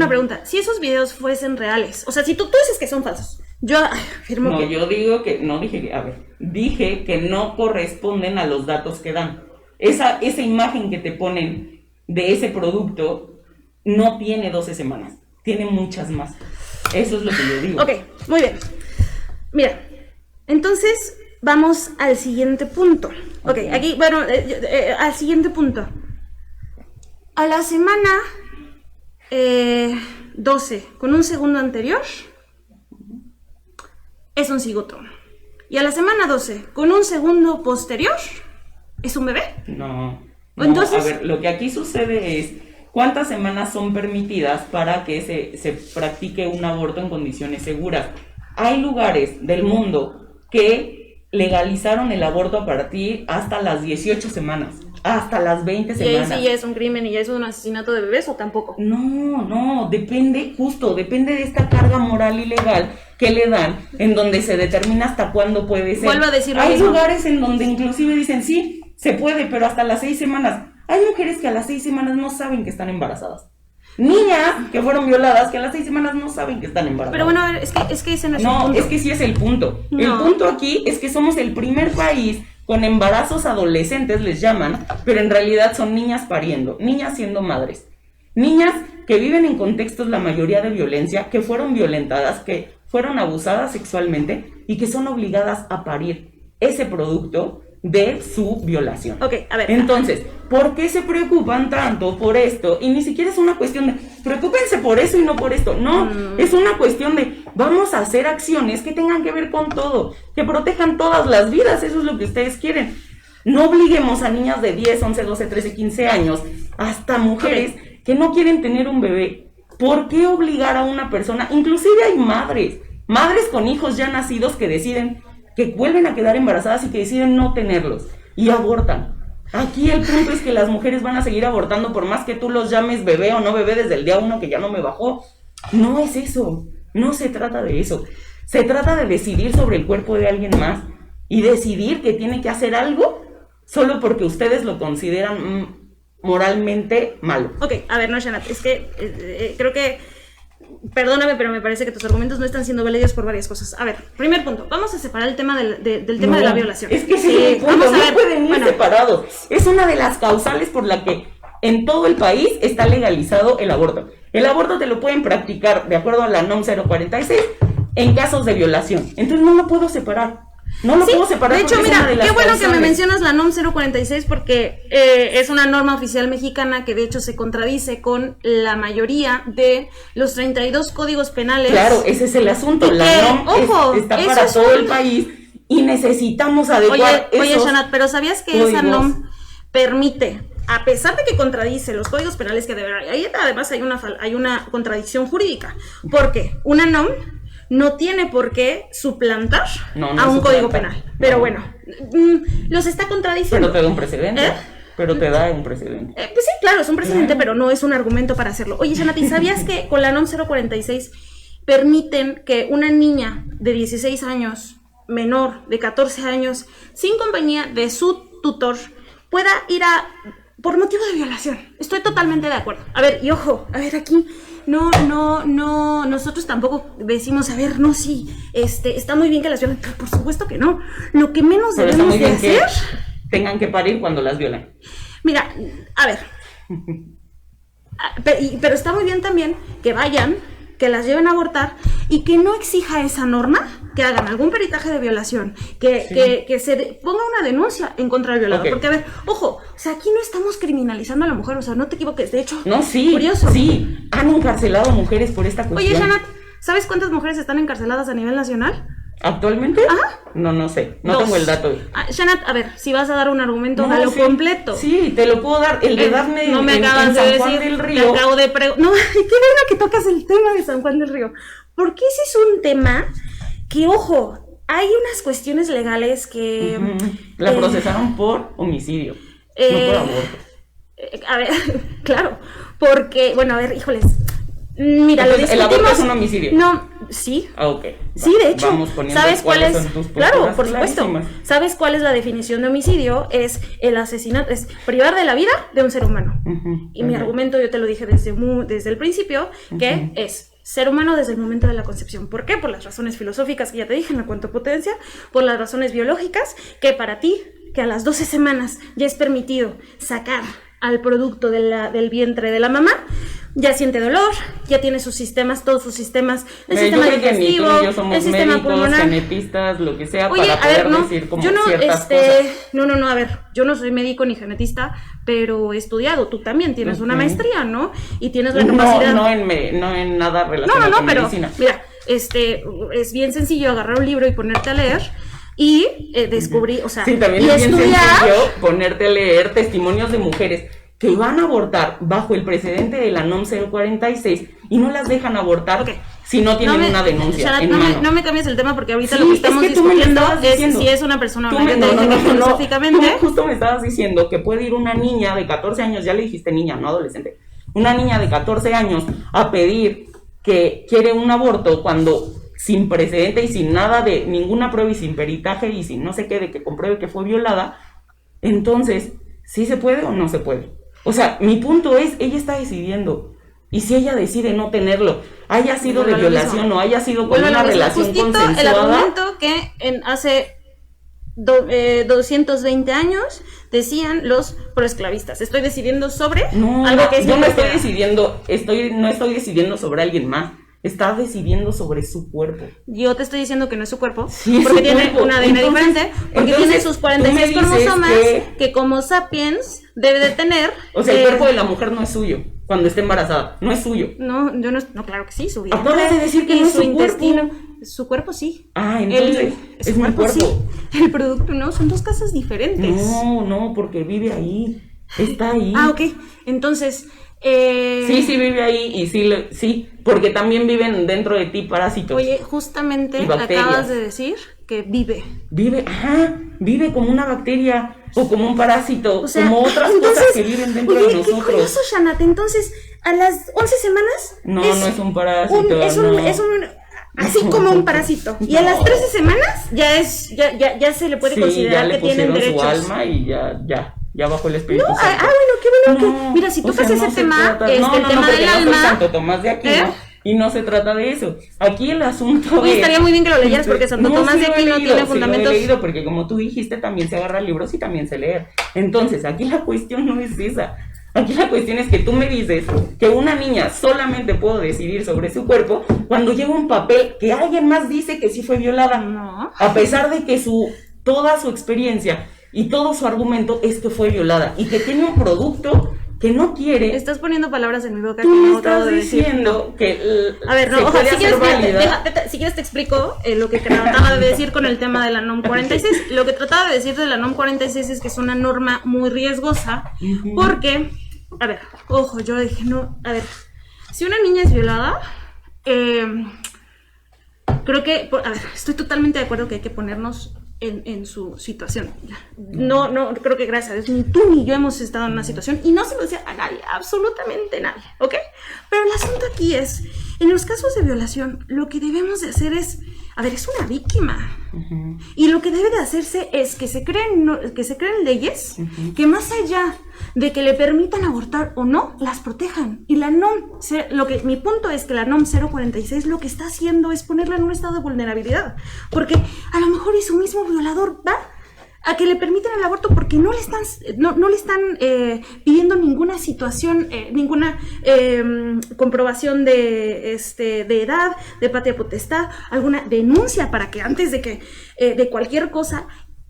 pregunta. Si esos videos fuesen reales, o sea, si tú dices que son falsos, yo afirmo No, que... yo digo que, no dije que, a ver, dije que no corresponden a los datos que dan. Esa imagen que te ponen de ese producto no tiene 12 semanas, tiene muchas más. Eso es lo que yo digo. Ok, muy bien. Mira, entonces vamos al siguiente punto. Ok, aquí, bueno, al siguiente punto. A la semana 12, con un segundo anterior, es un cigoto. Y a la semana 12, con un segundo posterior, ¿es un bebé? No. Entonces... A ver, lo que aquí sucede es cuántas semanas son permitidas para que se practique un aborto en condiciones seguras. Hay lugares del mundo que legalizaron el aborto a partir hasta las 18 semanas, hasta las 20 ¿Y ahí semanas. sí ya es un crimen y ya es un asesinato de bebés o tampoco? No, depende de esta carga moral y legal que le dan, en donde se determina hasta cuándo puede ser. Vuelvo a decir lo Hay mismo. lugares en donde inclusive dicen, sí, se puede, pero hasta las 6 semanas. Hay mujeres que a las 6 semanas no saben que están embarazadas. Niñas que fueron violadas que a las 6 semanas no saben que están embarazadas. Pero bueno, a ver, es que ese no es el No, punto. es que sí es el punto. No. El punto aquí es que somos el primer país con embarazos adolescentes, les llaman, pero en realidad son niñas pariendo, niñas siendo madres. Niñas que viven en contextos, la mayoría de violencia, que fueron violentadas, que fueron abusadas sexualmente y que son obligadas a parir ese producto de su violación. Ok, a ver. Entonces, ¿por qué se preocupan tanto por esto? Y ni siquiera es una cuestión de, preocúpense por eso y no por esto. No, es una cuestión de, vamos a hacer acciones que tengan que ver con todo, que protejan todas las vidas, eso es lo que ustedes quieren. No obliguemos a niñas de 10, 11, 12, 13, 15 años, hasta mujeres que no quieren tener un bebé. ¿Por qué obligar a una persona? Inclusive hay madres con hijos ya nacidos que deciden, que vuelven a quedar embarazadas y que deciden no tenerlos y abortan. Aquí el punto es que las mujeres van a seguir abortando por más que tú los llames bebé o no bebé desde el día 1 que ya no me bajó. No es eso, no se trata de eso. Se trata de decidir sobre el cuerpo de alguien más y decidir que tiene que hacer algo solo porque ustedes lo consideran moralmente malo. Ok, a ver, no, Shanat, es que creo que, perdóname, pero me parece que tus argumentos no están siendo válidos por varias cosas. A ver, primer punto, vamos a separar el tema del tema de la violación. Es que sí, vamos a no ver, pueden ir bueno, separados. Es una de las causales por la que en todo el país está legalizado el aborto. El aborto te lo pueden practicar de acuerdo a la NOM 046 en casos de violación. Entonces no lo puedo separar. No lo puedo separar. De hecho, porque es mira, una de las qué bueno que me causales. mencionas la NOM 046 porque es una norma oficial mexicana que de hecho se contradice con la mayoría de los 32 códigos penales. Claro, ese es el asunto. Y La que, NOM ojo, está eso para es todo el país y necesitamos adecuar Oye, esos Shanat, pero ¿sabías que códigos? esa NOM permite, a pesar de que contradice los códigos penales que deberá, ahí además hay una contradicción jurídica, porque una NOM no tiene por qué suplantar No a un código suplanta. penal. Pero No. bueno, los está contradiciendo. Pero te da un precedente. ¿Eh? Pero te da un precedente. Pues sí, claro, es un precedente, pero no es un argumento para hacerlo. Oye, Shanati, ¿sabías que con la NOM 046 permiten que una niña de 16 años, menor de 14 años, sin compañía de su tutor, pueda ir por motivo de violación? Estoy totalmente de acuerdo. A ver, y ojo, a ver aquí, no, nosotros tampoco decimos, a ver, no, sí, está muy bien que las violen, pero por supuesto que no. Lo que menos Pero está debemos muy de bien hacer... que tengan que parir cuando las violan. Mira, a ver, pero está muy bien también que vayan, que las lleven a abortar y que no exija esa norma, que hagan algún peritaje de violación, que se ponga una denuncia en contra del violador. Ok. Porque, a ver, ojo, o sea, aquí no estamos criminalizando a la mujer, o sea, no te equivoques, de hecho, No, sí, curioso. sí, han encarcelado mujeres por esta cuestión. Oye, Shanat, ¿sabes cuántas mujeres están encarceladas a nivel nacional? ¿Actualmente? Ajá. No sé, no 2. tengo el dato. Shanat, a ver, si vas a dar un argumento, No, dalo sí, completo. Sí, te lo puedo dar. El de darme no me en acabas de San Juan decir, del te Río. acabo de preguntar. No, qué bueno que tocas el tema de San Juan del Río. Porque ese es un tema que, ojo, hay unas cuestiones legales que... La procesaron por homicidio. No por aborto. A ver, claro, porque, bueno, a ver, híjoles. Mira, entonces, lo discutimos. ¿el aborto es un homicidio? No, sí. Ah, ok. Sí, de hecho. Vamos poniendo ¿Sabes cuál es? son tus Claro, por posturas supuesto. ¿Sabes cuál es la definición de homicidio? Es el asesinato, es privar de la vida de un ser humano. Y mi argumento, yo te lo dije desde el principio, que es ser humano desde el momento de la concepción. ¿Por qué? Por las razones filosóficas que ya te dije en la cuanto potencia, por las razones biológicas, que para ti, que a las 12 semanas ya es permitido sacar al producto del vientre de la mamá, ya siente dolor, ya tiene sus sistemas, todos sus sistemas, el sistema digestivo, el sistema médicos, pulmonar, genetistas, lo que sea, oye, para poder decir como yo no, ciertas cosas. No, a ver, yo no soy médico ni genetista, pero he estudiado, tú también tienes una maestría, ¿no? Y tienes la capacidad. No en nada relacionado con medicina. Mira, es bien sencillo agarrar un libro y ponerte a leer y descubrir, o sea, sí, también y es bien estudiar. sencillo ponerte a leer testimonios de mujeres que van a abortar bajo el precedente de la NOM 046 y no las dejan abortar si no tienen una denuncia en mano. No me cambies el tema porque ahorita Sí, lo que estamos es que tú me lo discutiendo estabas es diciendo. si es una persona No, filosóficamente. Tú justo me estabas diciendo que puede ir una niña de 14 años, ya le dijiste niña, no adolescente, una niña de 14 años a pedir que quiere un aborto cuando sin precedente y sin nada de ninguna prueba y sin peritaje y sin no sé qué de que compruebe que fue violada. Entonces, ¿sí se puede o no se puede? O sea, mi punto es, ella está decidiendo. Y si ella decide no tenerlo, haya sido de violación o haya sido con una relación consensuada. El argumento que hace 220 años decían los proesclavistas. Estoy decidiendo sobre algo que es yo no estoy decidiendo, no estoy decidiendo sobre alguien más. Está decidiendo sobre su cuerpo. Yo te estoy diciendo que no es su cuerpo, sí, porque tiene cuerpo. un ADN diferente, porque tiene sus 46 cromosomas que como sapiens debe de tener. O sea, el cuerpo de la mujer no es suyo cuando está embarazada, no es suyo. No, claro que sí, su vientre. Acabas de decir que no es su intestino. Cuerpo. Su cuerpo sí. Ah, entonces es mi cuerpo. Sí. El producto no, son dos casas diferentes. No, porque vive ahí, está ahí. Ah, ok, entonces... Sí vive ahí y sí, porque también viven dentro de ti parásitos. Oye, justamente acabas de decir que vive. Vive como una bacteria o como un parásito, o sea, como otras cosas que viven dentro de nosotros. Qué curioso, Shanat. Entonces, a las 11 semanas... No es un parásito. Es un así como un parásito. Y a las 13 semanas ya se le puede considerar que tienen derechos. Ya le pusieron su alma y ya bajo el Espíritu Santo. Bueno, qué bueno que... Mira, si tocas ese tema, el tema del alma... No soy Santo Tomás de Aquino, y no se trata de eso. Aquí el asunto estaría muy bien que lo leyeras, porque Santo Tomás de Aquino tiene fundamentos... Lo he leído, porque como tú dijiste, también se agarra libros y también se lee. Entonces, aquí la cuestión no es esa. Aquí la cuestión es que tú me dices que una niña solamente puede decidir sobre su cuerpo cuando llega un papel que alguien más dice que sí fue violada. No. A pesar de que toda su experiencia y todo su argumento es que fue violada y que tiene un producto que no quiere. Estás poniendo palabras en mi boca. Tú me estás diciendo que a ver, no, ojalá, si quieres te explico lo que trataba de decir con el tema de la NOM 46. Lo que trataba de decir de la NOM 46 es que es una norma muy riesgosa porque, a ver, ojo, yo dije, no, a ver, si una niña es violada, creo que, a ver, estoy totalmente de acuerdo que hay que ponernos en su situación. No, creo que gracias a Dios, ni tú ni yo hemos estado en una situación, y no se lo decía a nadie, absolutamente nadie, ¿ok? Pero el asunto aquí es, en los casos de violación, lo que debemos de hacer es, a ver, es una víctima, y lo que debe de hacerse es que se creen leyes que más allá de que le permitan abortar o no, las protejan. Y la NOM, mi punto es que la NOM 046 lo que está haciendo es ponerla en un estado de vulnerabilidad, porque a lo mejor y su mismo violador va a que le permitan el aborto porque no le están pidiendo ninguna situación, ninguna comprobación de edad, de patria potestad, alguna denuncia para que antes de que de cualquier cosa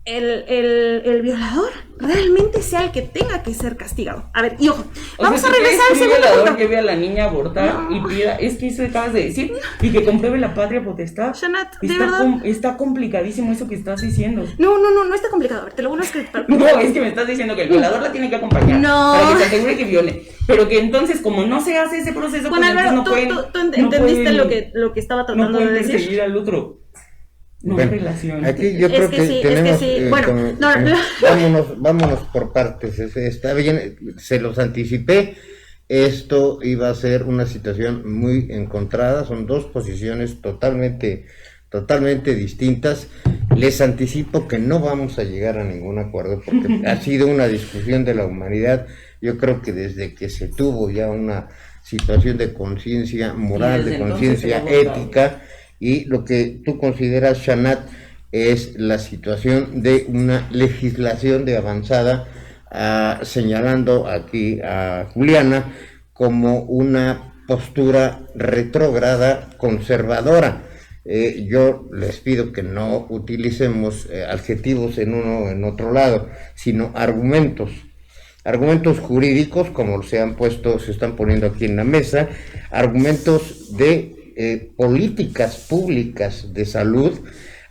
el violador realmente sea el que tenga que ser castigado. A ver, y ojo, vamos a regresar al segundo punto. Violador que ve a la niña abortar y pida, es que eso acabas de decir, y que compruebe la patria potestad. Shanat, de verdad. Está complicadísimo eso que estás diciendo. No está complicado. A ver, te lo vuelvo a escribir. No, es que me estás diciendo que el violador la tiene que acompañar para que se asegure que viole. Pero que entonces, como no se hace ese proceso, bueno, pues Álvaro, tú entendiste lo que estaba tratando de decir. Perseguir al otro. No Bueno, relación. aquí yo Es creo que que sí, tenemos, es que sí. Bueno, vámonos por partes. Está bien, se los anticipé. Esto iba a ser una situación muy encontrada. Son dos posiciones totalmente distintas. Les anticipo que no vamos a llegar a ningún acuerdo porque ha sido una discusión de la humanidad. Yo creo que desde que se tuvo ya una situación de conciencia moral, de conciencia ética, y lo que tú consideras, Shanat, es la situación de una legislación de avanzada, señalando aquí a Juliana como una postura retrógrada, conservadora. Yo les pido que no utilicemos adjetivos en uno o en otro lado, sino argumentos jurídicos, como se están poniendo aquí en la mesa, argumentos de políticas públicas de salud,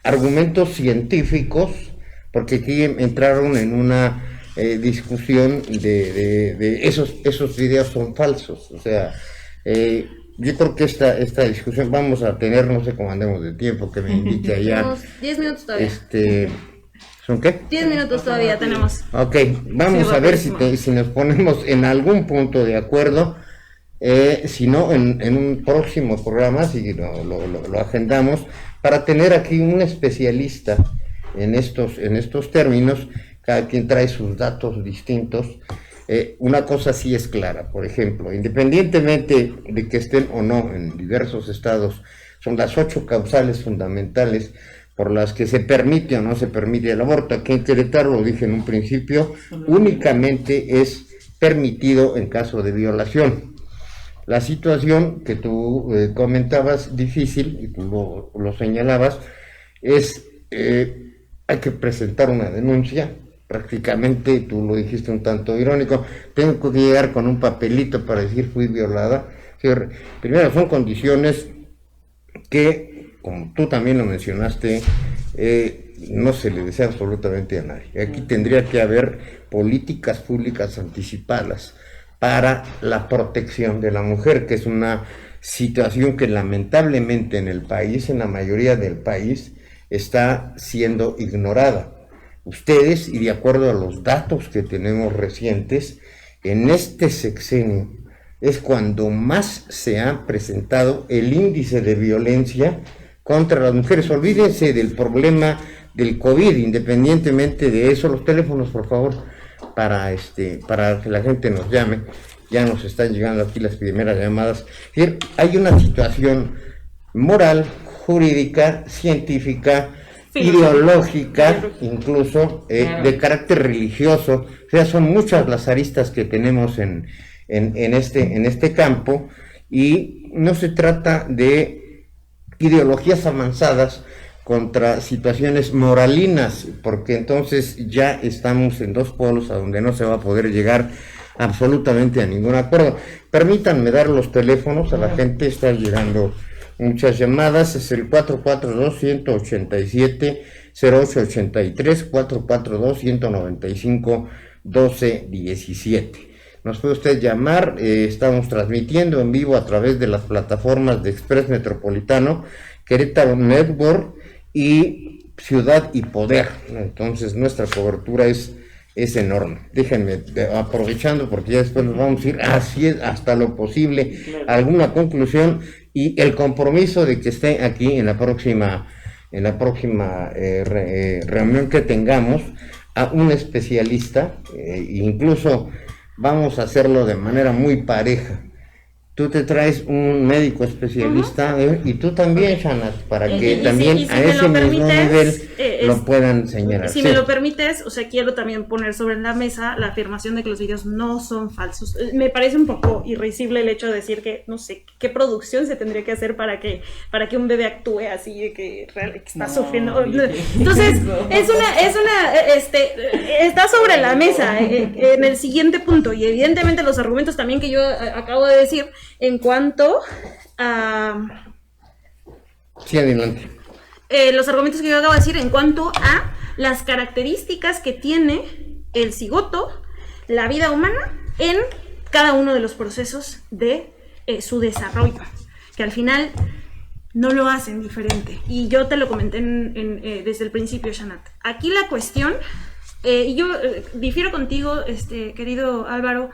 argumentos científicos, porque aquí entraron en una discusión de esos videos son falsos. O sea, yo creo que esta discusión vamos a tener, no sé cómo andemos de tiempo, que me indique allá. Tenemos 10 minutos todavía. ¿Son qué? 10 minutos todavía tenemos. Ok, vamos Sí, a ver rapidísimo. si nos ponemos en algún punto de acuerdo. Si no, en un próximo programa, si lo agendamos, para tener aquí un especialista en estos términos. Cada quien trae sus datos distintos. Una cosa sí es clara, por ejemplo, independientemente de que estén o no en diversos estados, son las 8 causales fundamentales por las que se permite o no se permite el aborto. Aquí en Querétaro, lo dije en un principio, únicamente es permitido en caso de violación. La situación que tú comentabas difícil, y tú lo señalabas, es hay que presentar una denuncia. Prácticamente, tú lo dijiste un tanto irónico, tengo que llegar con un papelito para decir fui violada. Primero, son condiciones que, como tú también lo mencionaste, no se le desea absolutamente a nadie. Aquí tendría que haber políticas públicas anticipadas para la protección de la mujer, que es una situación que lamentablemente en el país, en la mayoría del país, está siendo ignorada. Ustedes, y de acuerdo a los datos que tenemos recientes, en este sexenio es cuando más se ha presentado el índice de violencia contra las mujeres. Olvídense del problema del COVID, independientemente de eso. Los teléfonos, por favor, para que la gente nos llame. Ya nos están llegando aquí las primeras llamadas. Es decir, hay una situación moral, jurídica, científica, ideológica, incluso de carácter religioso. O sea, son muchas las aristas que tenemos en este campo, y no se trata de ideologías avanzadas contra situaciones moralinas, porque entonces ya estamos en dos polos a donde no se va a poder llegar absolutamente a ningún acuerdo. Permítanme dar los teléfonos a la gente, están llegando muchas llamadas. Es el 442-187-0883, 442-195-1217. Nos puede usted llamar. Estamos transmitiendo en vivo a través de las plataformas de Express Metropolitano, Querétaro Network y Ciudad y Poder. Entonces nuestra cobertura es enorme. Déjenme, aprovechando, porque ya después nos vamos a ir así es, hasta lo posible, alguna conclusión y el compromiso de que esté aquí en la próxima reunión que tengamos a un especialista. Incluso vamos a hacerlo de manera muy pareja. Tú te traes un médico especialista, y tú también, Shanat, para que también si a ese mismo nivel lo puedan señalar. Si me lo permites, o sea, quiero también poner sobre la mesa la afirmación de que los videos no son falsos. Me parece un poco irrisible el hecho de decir que, no sé, qué producción se tendría que hacer para que un bebé actúe así, de que está sufriendo. Entonces, está sobre la mesa en el siguiente punto, y evidentemente los argumentos también que yo acabo de decir en cuanto a... Sí, adelante. Los argumentos que yo acabo de decir en cuanto a las características que tiene el cigoto, la vida humana, en cada uno de los procesos de su desarrollo, que al final no lo hacen diferente. Y yo te lo comenté desde el principio, Shanat. Aquí la cuestión, y yo difiero contigo, querido Álvaro,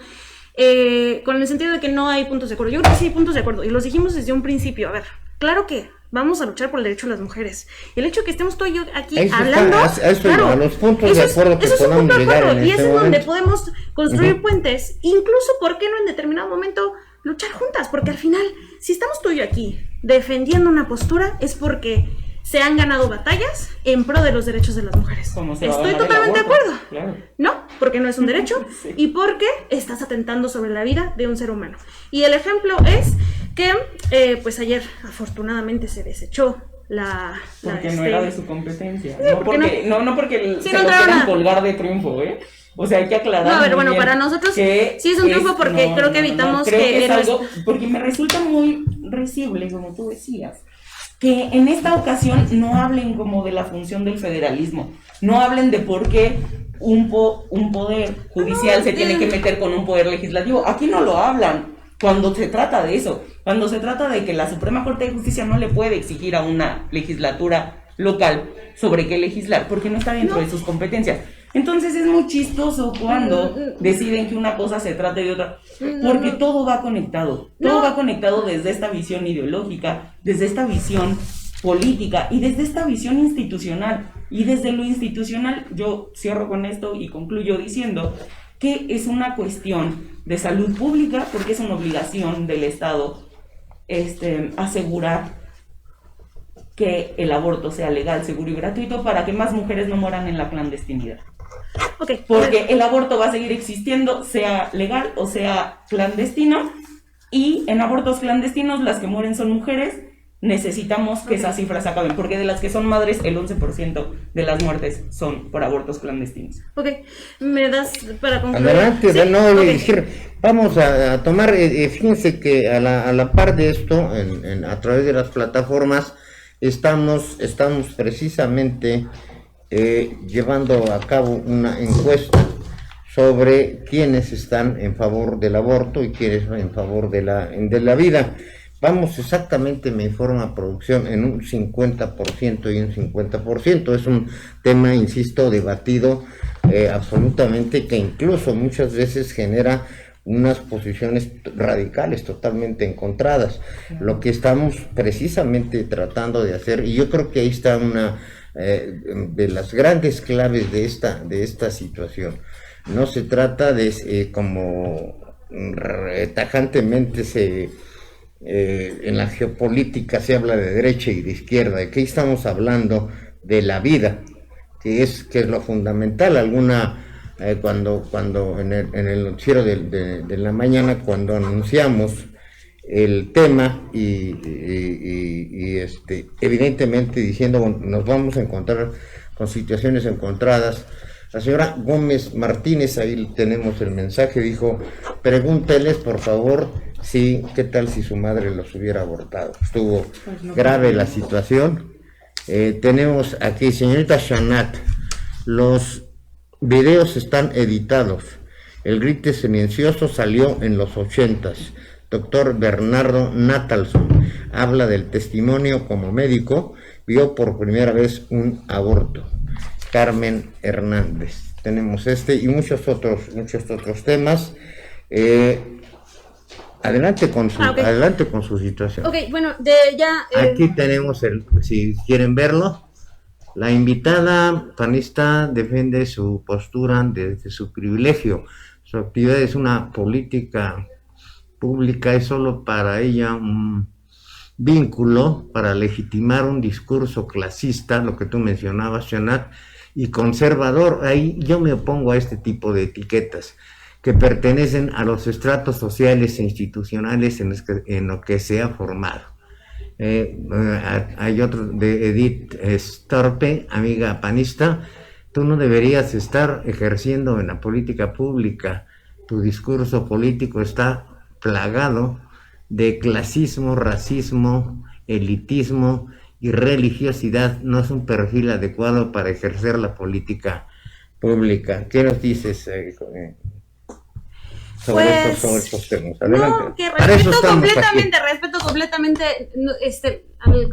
con el sentido de que no hay puntos de acuerdo. Yo creo que sí hay puntos de acuerdo, y los dijimos desde un principio. A ver, claro que vamos a luchar por el derecho de las mujeres. El hecho de que estemos tú y yo aquí hablando, claro, a los puntos de acuerdo que podamos llegar en y este es momento. donde podemos construir puentes, incluso, ¿por qué no en determinado momento luchar juntas? Porque al final, si estamos tú y yo aquí defendiendo una postura, es porque se han ganado batallas en pro de los derechos de las mujeres. Estoy totalmente de acuerdo. Claro. No, porque no es un derecho Sí. y porque estás atentando sobre la vida de un ser humano. Y el ejemplo es que, pues ayer afortunadamente se desechó porque no era de su competencia. Sí, No porque Sí, se no lo entraron quieran a- colgar de triunfo, ¿eh? O sea, hay que aclarar. No, a ver, muy bueno, bien para nosotros que sí es un triunfo porque creo que evitamos creo que es algo, porque me resulta muy risible, como tú decías, que en esta ocasión no hablen como de la función del federalismo, no hablen de por qué un poder judicial se tiene que meter con un poder legislativo. Aquí no lo hablan. Cuando se trata de eso, cuando se trata de que la Suprema Corte de Justicia no le puede exigir a una legislatura local sobre qué legislar, porque no está dentro de sus competencias. Entonces es muy chistoso cuando deciden que una cosa se trate de otra, porque todo va conectado, todo va conectado desde esta visión ideológica, desde esta visión política y desde esta visión institucional. Y desde lo institucional, yo cierro con esto y concluyo diciendo que es una cuestión de salud pública, porque es una obligación del Estado asegurar que el aborto sea legal, seguro y gratuito para que más mujeres no mueran en la clandestinidad. Okay. Porque el aborto va a seguir existiendo, sea legal o sea clandestino, y en abortos clandestinos las que mueren son mujeres. Necesitamos que esas cifras acaben, porque de las que son madres, el 11% de las muertes son por abortos clandestinos. Ok, ¿me das para concluir? Adelante, ¿Sí? no debe Ok. decir, vamos a tomar, fíjense que a la par de esto, a través de las plataformas, estamos precisamente llevando a cabo una encuesta sobre quiénes están en favor del aborto y quiénes en favor de la vida. Vamos exactamente, me informa producción, en un 50% y un 50%. Es un tema, insisto, debatido absolutamente, que incluso muchas veces genera unas posiciones radicales totalmente encontradas. Lo que estamos precisamente tratando de hacer, y yo creo que ahí está una de las grandes claves de esta situación. No se trata de como tajantemente en la geopolítica se habla de derecha y de izquierda. Aquí estamos hablando de la vida, que es lo fundamental. Cuando en el noticiero de la mañana, cuando anunciamos el tema y evidentemente diciendo, bueno, nos vamos a encontrar con situaciones encontradas. La señora Gómez Martínez, ahí tenemos el mensaje, dijo: pregúnteles por favor qué tal si su madre los hubiera abortado. Estuvo grave la situación. Tenemos aquí, señorita Shanat, los videos están editados. El grito silencioso salió en los 80s. Doctor Bernardo Natalson habla del testimonio como médico, vio por primera vez un aborto. Carmen Hernández. Tenemos y muchos otros temas. Adelante con su situación. Ok, bueno, Aquí tenemos si quieren verlo. La invitada panista defiende su postura desde su privilegio. Su actividad es una política pública, es solo para ella un vínculo para legitimar un discurso clasista, lo que tú mencionabas, Shanat, y conservador. Ahí yo me opongo a este tipo de etiquetas que pertenecen a los estratos sociales e institucionales en lo que se ha formado. Hay otro de Edith Storpe, amiga panista: tú no deberías estar ejerciendo en la política pública, tu discurso político está plagado de clasismo, racismo, elitismo y religiosidad, no es un perfil adecuado para ejercer la política pública. ¿Qué nos dices sobre estos temas? Adelante. No, que respeto completamente,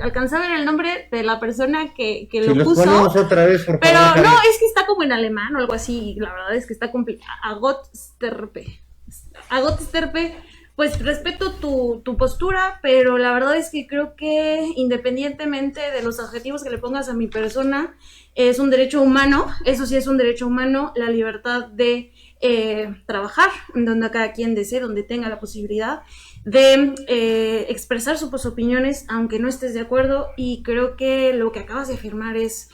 alcancé a ver el nombre de la persona que Si lo los puso. ponemos otra vez, por Pero favor. no, Javier. es que está como en alemán o algo así, la verdad es que está complicado. Agot Sterpe, pues respeto tu postura, pero la verdad es que creo que independientemente de los adjetivos que le pongas a mi persona, es un derecho humano, eso sí es un derecho humano, la libertad de trabajar donde cada quien desee, donde tenga la posibilidad de expresar sus opiniones, aunque no estés de acuerdo, y creo que lo que acabas de afirmar es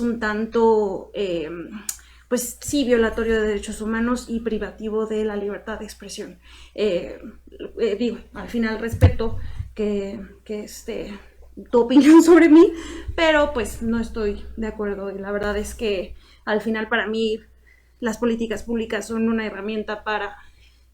un tanto, pues sí, violatorio de derechos humanos y privativo de la libertad de expresión. Digo, al final respeto que tu opinión sobre mí, pero pues no estoy de acuerdo, y la verdad es que al final para mí las políticas públicas son una herramienta para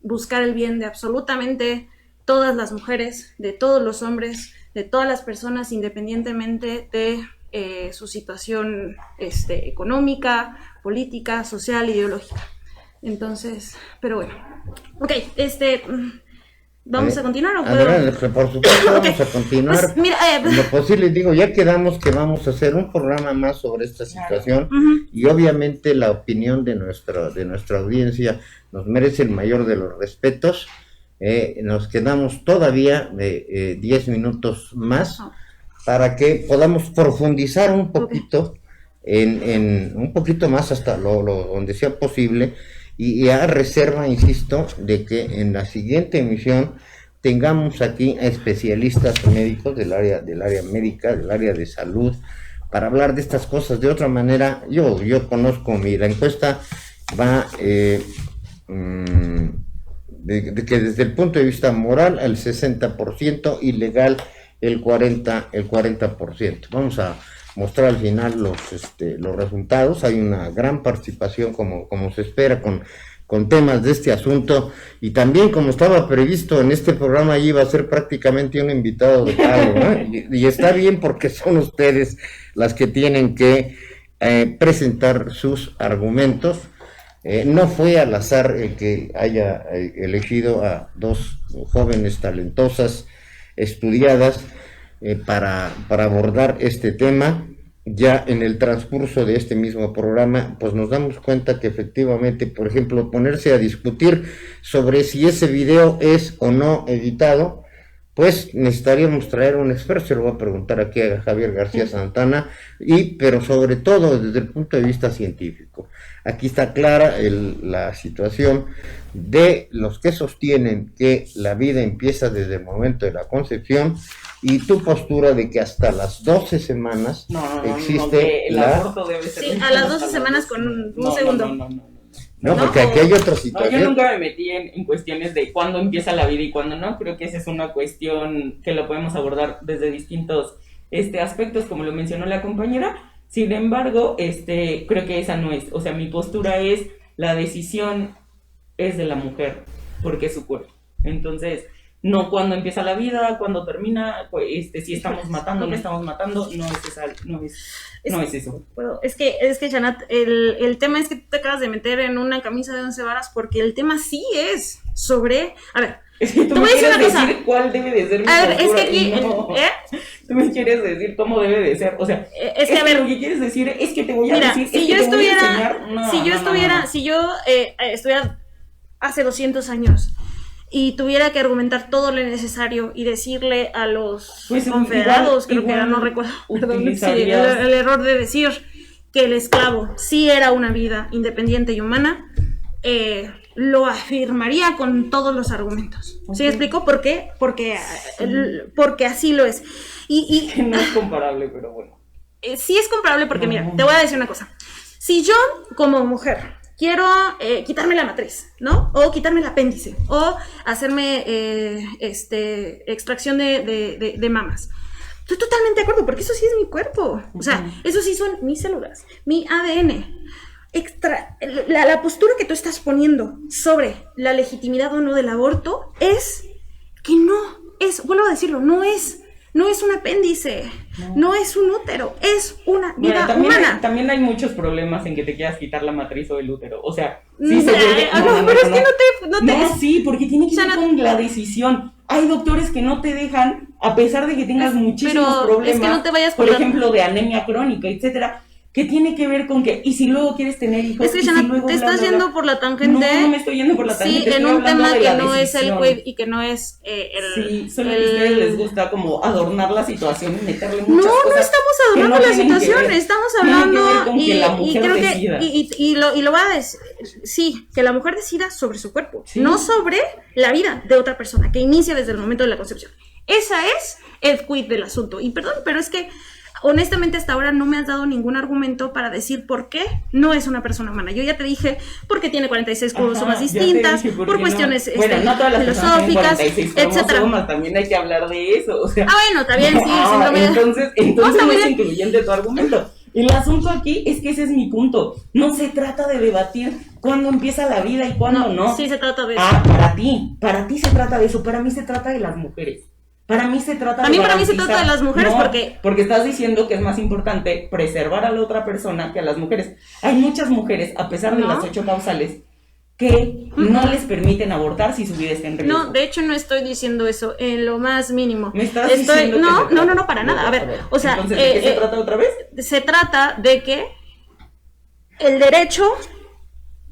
buscar el bien de absolutamente todas las mujeres, de todos los hombres, de todas las personas, independientemente de su situación económica, política, social, ideológica. Entonces, pero bueno. Ok, ¿vamos a continuar o puedo? Adelante, por supuesto, Ok, vamos a continuar. pues, mira, En lo posible, digo, ya quedamos que vamos a hacer un programa más sobre esta situación, Ujú. y obviamente la opinión de nuestra audiencia nos merece el mayor de los respetos. Nos quedamos todavía de 10 minutos más para que podamos profundizar un poquito en un poquito más hasta lo donde sea posible, y a reserva, insisto, de que en la siguiente emisión tengamos aquí a especialistas médicos del área médica, del área de salud, para hablar de estas cosas. De otra manera, yo conozco, la encuesta va de que desde el punto de vista moral el 60%, y legal el 40%. Vamos a mostrar al final los resultados. Hay una gran participación como se espera con temas de este asunto, y también, como estaba previsto en este programa, iba a ser prácticamente un invitado de cargo, ¿no? y está bien, porque son ustedes las que tienen que presentar sus argumentos. No fue al azar el que haya elegido a dos jóvenes talentosas, estudiadas, para abordar este tema. Ya en el transcurso de este mismo programa, pues nos damos cuenta que efectivamente, por ejemplo, ponerse a discutir sobre si ese video es o no editado, pues necesitaríamos traer un experto. Se lo voy a preguntar aquí a Javier García Santana, pero sobre todo desde el punto de vista científico. Aquí está clara la situación de los que sostienen que la vida empieza desde el momento de la concepción, y tu postura de que hasta las 12 semanas existe que el aborto debe ser. Sí, a las 12 semanas con un segundo. No, porque aquí hay otra situación. Yo nunca me metí en cuestiones de cuándo empieza la vida y cuándo no. Creo que esa es una cuestión que lo podemos abordar desde distintos aspectos, como lo mencionó la compañera. Sin embargo, creo que esa no es. O sea, mi postura es: la decisión es de la mujer, porque es su cuerpo. Entonces, no cuándo empieza la vida, cuándo termina, pues, si estamos matando, no estamos matando, no es eso. Bueno, es que Janat, el tema es que tú te acabas de meter en una camisa de 11 varas, porque el tema sí es sobre, a ver, es que tú te me voy a decir quieres una cosa. decir cuál debe de ser mi A ver, postura, es que aquí, y no. Tú me quieres decir cómo debe de ser, o sea, es que a ver, lo que quieres decir es que te voy a mira, decir, si yo estuviera hace 200 años y tuviera que argumentar todo lo necesario y decirle a los confederados, creo que no recuerdo, perdón, el error de decir que el esclavo sí era una vida independiente y humana, lo afirmaría con todos los argumentos. ¿Sí me explico? ¿Por qué? Porque así lo es. Y que no es comparable, pero bueno. Sí es comparable porque, mira, te voy a decir una cosa. Si yo, como mujer, quiero quitarme la matriz, ¿no? O quitarme el apéndice, o hacerme extracción de mamas, estoy totalmente de acuerdo, porque eso sí es mi cuerpo. O sea, eso sí son mis células, mi ADN. La postura que tú estás poniendo sobre la legitimidad o no del aborto es que no es, vuelvo a decirlo, no es un apéndice, no es un útero, es una vida humana. También hay muchos problemas en que te quieras quitar la matriz o el útero, o sea, sí se vuelve... No, pero es que no te... sí, porque tiene que ver con la decisión. hay doctores que no te dejan, a pesar de que tengas muchísimos pero problemas, es que no te vayas por por la- ejemplo, de anemia crónica, etcétera, que tiene que ver con que, y si luego quieres tener hijos, Es que y si Shana, luego te bla, estás bla, yendo bla. por la tangente. No me estoy yendo por la tangente. Sí, en estoy un hablando tema de que la no es el decisión. COVID y que no es el... Sí, solo que a ustedes les gusta como adornar la situación y meterle No, muchas no cosas estamos que adornando no la tienen que situación, ver. estamos Tiene que hablando ver con que la mujer creo decida. y lo voy a decir, sí, que la mujer decida sobre su cuerpo, Sí. no sobre la vida de otra persona, que inicia desde el momento de la concepción. Esa es el quid del asunto. Y perdón, pero es que honestamente hasta ahora no me has dado ningún argumento para decir por qué no es una persona humana. Yo ya te dije porque tiene 46 cromosomas Ajá, ya te distintas, dije por qué no. cuestiones Bueno, no todas las personas tienen filosóficas, 46 etcétera. cromosomas, también hay que hablar de eso, o sea. Ah, bueno, está bien, sí, el síndrome de... entonces está no muy es bien. incluyente tu argumento. El asunto aquí es que ese es mi punto. No se trata de debatir cuándo empieza la vida y cuándo no. Sí se trata de eso. Para ti se trata de eso, para mí se trata de las mujeres. Para mí se trata También de para mí se garantizar- trata de las mujeres, No, porque estás diciendo que es más importante preservar a la otra persona que a las mujeres. Hay muchas mujeres, a pesar de No. las 8 causales, que no les permiten abortar si su vida está en riesgo. no, de hecho no estoy diciendo eso en lo más mínimo. Me estás diciendo que no, se trata- no, para nada. A ver, o sea, entonces, ¿de qué se trata otra vez? se trata de que el derecho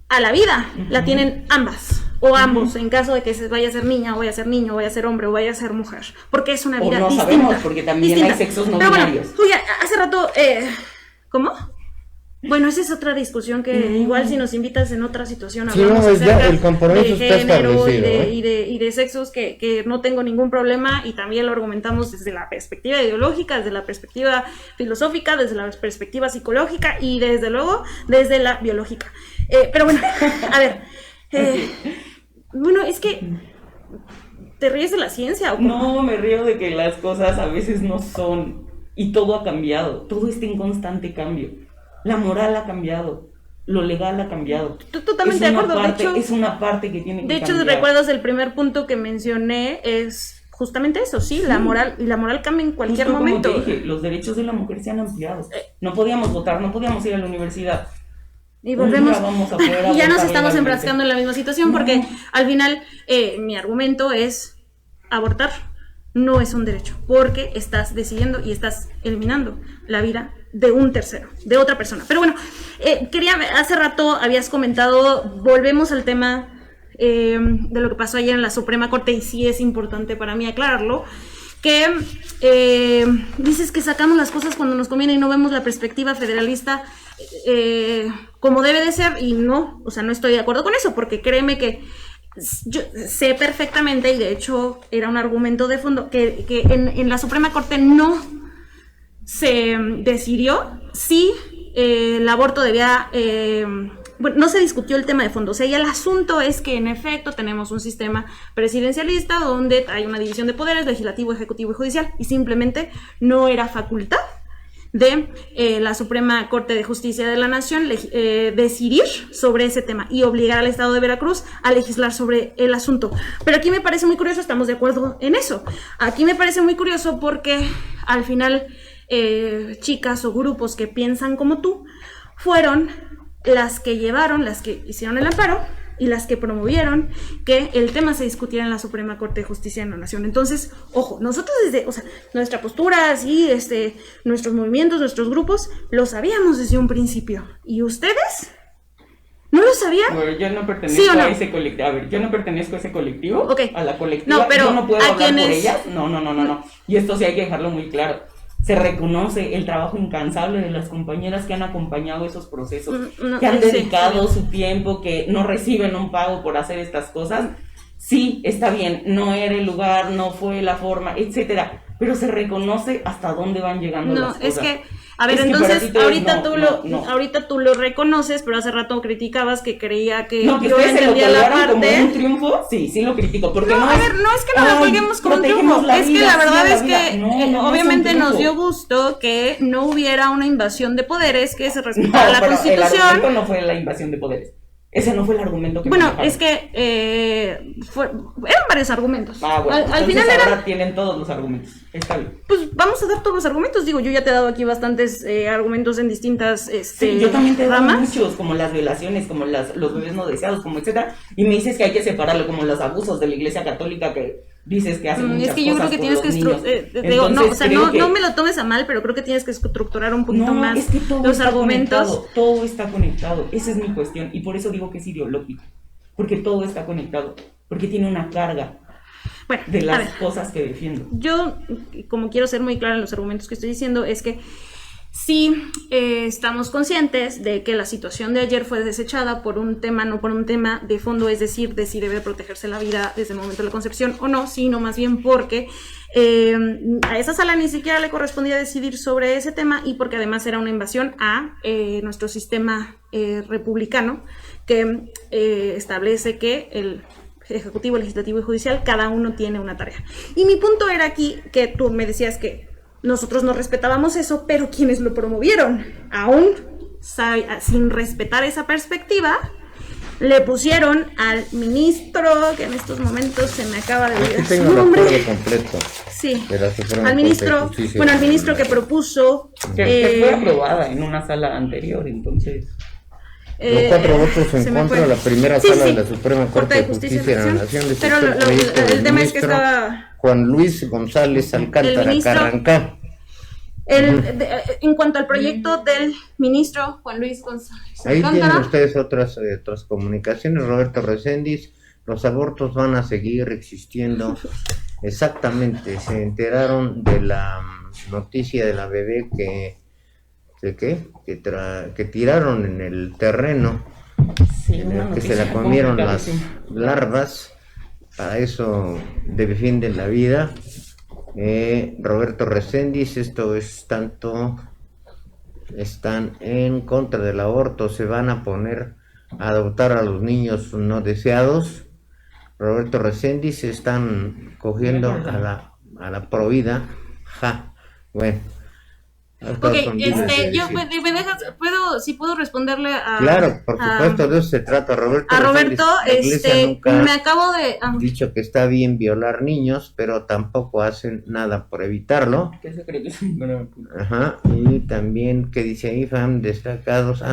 a la vida la tienen ambas o ambos, en caso de que se vaya a ser niña o vaya a ser niño, o vaya a ser hombre o vaya a ser mujer, porque es una O vida no distinta. sabemos, porque también hay sexos no Pero binarios. Bueno, oye, hace rato, ¿cómo? Bueno, esa es otra discusión que igual si nos invitas en otra situación Sí, hablamos no, es ya, acerca el compromiso de está género y establecido, y de sexos que no tengo ningún problema y también lo argumentamos desde la perspectiva ideológica, desde la perspectiva filosófica, desde la perspectiva psicológica y desde luego desde la biológica. Pero bueno, a ver, bueno, es que ¿te ríes de la ciencia o cómo? No, me río de que las cosas a veces no son y todo ha cambiado, todo está en constante cambio. La moral ha cambiado, lo legal ha cambiado. Totalmente de acuerdo, Parte, de hecho, es una parte que tiene que de hecho, cambiar. ¿recuerdas el primer punto que mencioné? Es justamente eso, sí, la moral, y la moral cambia en cualquier Justo como momento. te dije, los derechos de la mujer se han ampliado. No podíamos votar, no podíamos ir a la universidad. Y volvemos, Un día vamos a poder y ya nos abortar estamos legalmente. enfrascando en la misma situación porque No. al final mi argumento es abortar no es un derecho porque estás decidiendo y estás eliminando la vida de un tercero, de otra persona. Pero bueno, hace rato habías comentado, volvemos al tema de lo que pasó ayer en la Suprema Corte y sí es importante para mí aclararlo, que dices que sacamos las cosas cuando nos conviene y no vemos la perspectiva federalista como debe de ser y no, o sea, no estoy de acuerdo con eso porque créeme que yo sé perfectamente y de hecho era un argumento de fondo que en la Suprema Corte no se decidió si el aborto debía bueno, no se discutió el tema de fondo, o sea, ya el asunto es que en efecto tenemos un sistema presidencialista donde hay una división de poderes, legislativo, ejecutivo y judicial, y simplemente no era facultad de la Suprema Corte de Justicia de la Nación decidir sobre ese tema y obligar al Estado de Veracruz a legislar sobre el asunto. Pero aquí me parece muy curioso, estamos de acuerdo en eso, aquí me parece muy curioso porque al final chicas o grupos que piensan como tú fueron las que llevaron, las que hicieron el amparo y las que promovieron que el tema se discutiera en la Suprema Corte de Justicia de la Nación. Entonces, ojo, nosotros desde, o sea, nuestra postura, así, nuestros movimientos, nuestros grupos, lo sabíamos desde un principio. ¿Y ustedes? ¿No lo sabían? Bueno, yo no pertenezco ¿Sí o no? a ese colectivo. A ver, yo no pertenezco a ese colectivo, Ok. a la colectiva. No, pero yo no puedo ¿a hablar quiénes? por ellas. No. Y esto sí hay que dejarlo muy claro. Se reconoce el trabajo incansable de las compañeras que han acompañado esos procesos, No, que han sí, dedicado sí. su tiempo, que no reciben un pago por hacer estas cosas. Sí, está bien, no era el lugar, no fue la forma, etcétera, pero se reconoce hasta dónde van llegando las No, cosas. es que, a ver, Es que entonces, para ti todo es no. ahorita tú lo reconoces, pero hace rato criticabas que creía que No, que yo ustedes se lo entendía la toleran como parte. un triunfo, sí lo critico, porque No, no a es, ver, no es que no la "Ay, colguemos como un protegemos triunfo, la es que vida, la sí, verdad es vida". que No es un obviamente triunfo. nos dio gusto que no hubiera una invasión de poderes, que se No, respetara la pero el argumento Constitución. no fue la invasión de poderes. Ese no fue el argumento que Bueno, manejaron. es que eran varios argumentos. Bueno, al entonces final ahora eran, tienen todos los argumentos. Está bien. pues vamos a dar todos los argumentos. Digo, yo ya te he dado aquí bastantes argumentos en distintas Sí, yo también te he dado ramas. muchos, como las violaciones, como los bebés no deseados, como etcétera, y me dices que hay que separarlo, como los abusos de la Iglesia Católica, que dices que hace muchas es que yo creo cosas que por tienes que no me lo tomes a mal, pero creo que tienes que estructurar un poquito más es que todo los está argumentos. Conectado, todo está conectado, esa es mi cuestión, y por eso digo que es ideológico, porque todo está conectado, porque tiene una carga Bueno, de las cosas que defiendo. Yo, como quiero ser muy clara en los argumentos que estoy diciendo, es que sí estamos conscientes de que la situación de ayer fue desechada por un tema, no por un tema de fondo, es decir, de si debe protegerse la vida desde el momento de la concepción o no, sino más bien porque a esa sala ni siquiera le correspondía decidir sobre ese tema y porque además era una invasión a nuestro sistema republicano que establece que el Ejecutivo, Legislativo y Judicial, cada uno tiene una tarea. Y mi punto era aquí que tú me decías que nosotros no respetábamos eso, pero quienes lo promovieron, aún sin respetar esa perspectiva, le pusieron al ministro, que en estos momentos se me acaba de olvidar su nombre. Completo. Sí, al ministro, al ministro que propuso... Que fue aprobada en una sala anterior, entonces... Los 4 votos en contra de la primera sala de la Suprema Corte de Justicia de la Nación. Pero el tema es que estaba... Juan Luis González Alcántara Carrancá. En cuanto al proyecto del ministro Juan Luis González Alcántara. Ahí tienen ustedes otras comunicaciones. Roberto Recendis, los abortos van a seguir existiendo. Exactamente, se enteraron de la noticia de la bebé que tiraron en el terreno, en el que se la comieron las larvas. Para eso defienden la vida. Roberto Recendis, están en contra del aborto, se van a poner a adoptar a los niños no deseados. Roberto Recendis están cogiendo a la provida. Bueno. Ok, yo me dejas, puedo responderle a... Claro, por supuesto, de eso se trata, Roberto. A Roberto, me acabo de... dicho que está bien violar niños, pero tampoco hacen nada por evitarlo. ¿Qué se cree que es un... Ajá, y también, que dice ahí, destacados,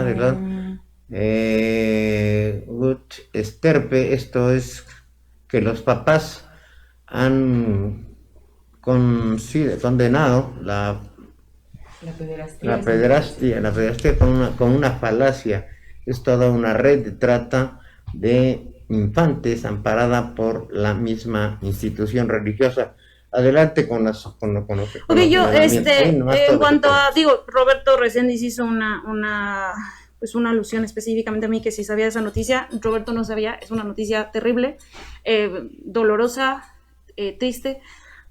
Esterpe, esto es que los papás han condenado la pederastia con una falacia. Es toda una red de trata de infantes amparada por la misma institución religiosa. Adelante con los en cuanto a, Roberto Recendis hizo una alusión específicamente a mí, que si sabía esa noticia. Roberto no sabía, es una noticia terrible, dolorosa, triste,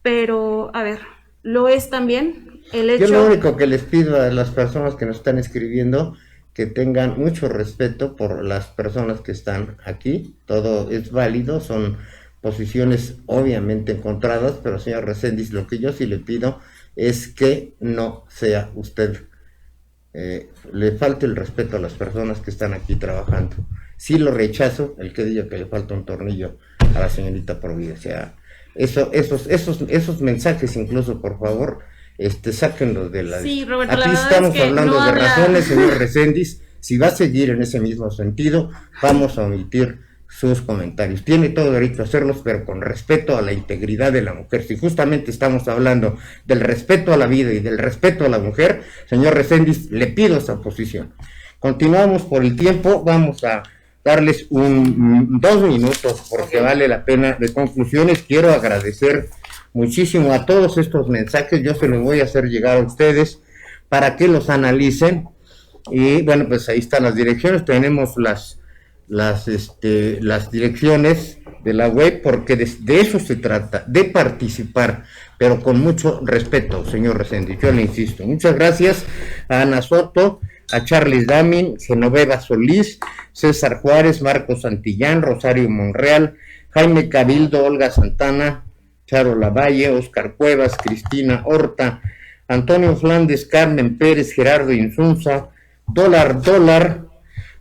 pero a ver, lo es también el hecho... Yo lo único que les pido a las personas que nos están escribiendo, que tengan mucho respeto por las personas que están aquí. Todo es válido, son posiciones obviamente encontradas, pero señor Recendis, lo que yo sí le pido es que no sea usted, le falte el respeto a las personas que están aquí trabajando. Sí lo rechazo, el que diga que le falta un tornillo a la señorita Provida. O sea, esos mensajes incluso, por favor, sáquenlos de la... Sí, Roberto, aquí estamos hablando de razones, señor Recendis. Si va a seguir en ese mismo sentido, vamos a omitir sus comentarios. Tiene todo derecho a hacerlos, pero con respeto a la integridad de la mujer. Si justamente estamos hablando del respeto a la vida y del respeto a la mujer, señor Recendis, le pido esa posición. Continuamos por el tiempo, vamos a darles 2 minutos porque vale la pena de conclusiones. Quiero agradecer muchísimo a todos estos mensajes, yo se los voy a hacer llegar a ustedes para que los analicen. Y bueno, pues ahí están las direcciones, tenemos las direcciones de la web, porque de eso se trata, de participar, pero con mucho respeto, señor Recendis, yo le insisto. Muchas gracias a Ana Soto, a Charles Damin, Genoveva Solís, César Juárez, Marcos Santillán, Rosario Monreal, Jaime Cabildo, Olga Santana, Charo Lavalle, Oscar Cuevas, Cristina Horta, Antonio Flandes, Carmen Pérez, Gerardo Insunza, Dólar,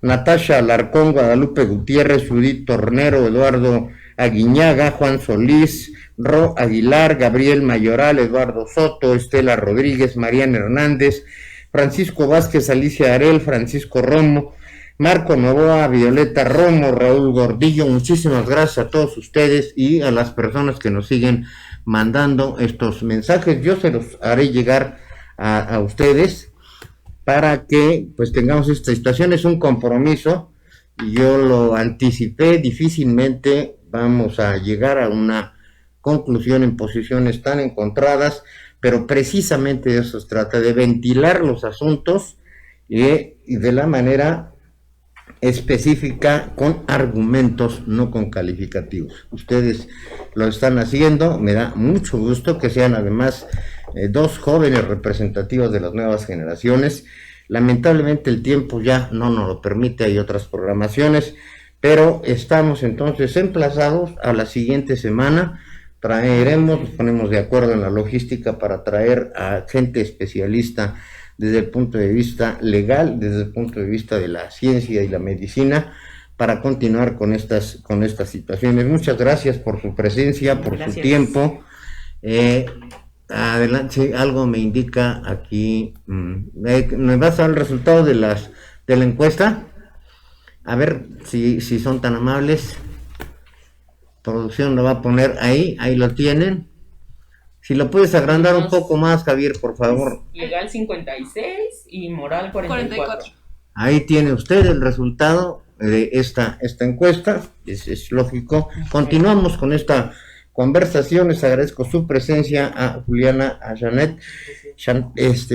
Natasha Alarcón, Guadalupe Gutiérrez, Judith Tornero, Eduardo Aguiñaga, Juan Solís, Ro Aguilar, Gabriel Mayoral, Eduardo Soto, Estela Rodríguez, Mariana Hernández, Francisco Vázquez, Alicia Arel, Francisco Romo, Marco Novoa, Violeta Romo, Raúl Gordillo, muchísimas gracias a todos ustedes y a las personas que nos siguen mandando estos mensajes. Yo se los haré llegar a ustedes para que pues tengamos esta situación. Es un compromiso, yo lo anticipé, difícilmente vamos a llegar a una conclusión en posiciones tan encontradas, pero precisamente de eso se trata, de ventilar los asuntos y de la manera específica, con argumentos, no con calificativos. Ustedes lo están haciendo, me da mucho gusto que sean además dos jóvenes representativos de las nuevas generaciones. Lamentablemente el tiempo ya no nos lo permite, hay otras programaciones, pero estamos entonces emplazados a la siguiente semana. Traeremos, nos ponemos de acuerdo en la logística para traer a gente especialista desde el punto de vista legal, desde el punto de vista de la ciencia y la medicina, para continuar con estas situaciones. Muchas gracias por su presencia, por su tiempo. Adelante, algo me indica aquí. ¿Me vas a dar el resultado de la encuesta? A ver si son tan amables. Producción lo va a poner ahí lo tienen. Si lo puedes agrandar un poco más, Javier, por favor. Legal 56 y moral 44. Ahí tiene usted el resultado de esta encuesta, es lógico. Continuamos con esta conversación, les agradezco su presencia a Juliana, a Janet.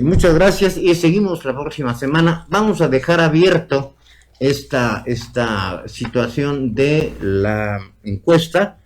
Muchas gracias y seguimos la próxima semana. Vamos a dejar abierto esta situación de la encuesta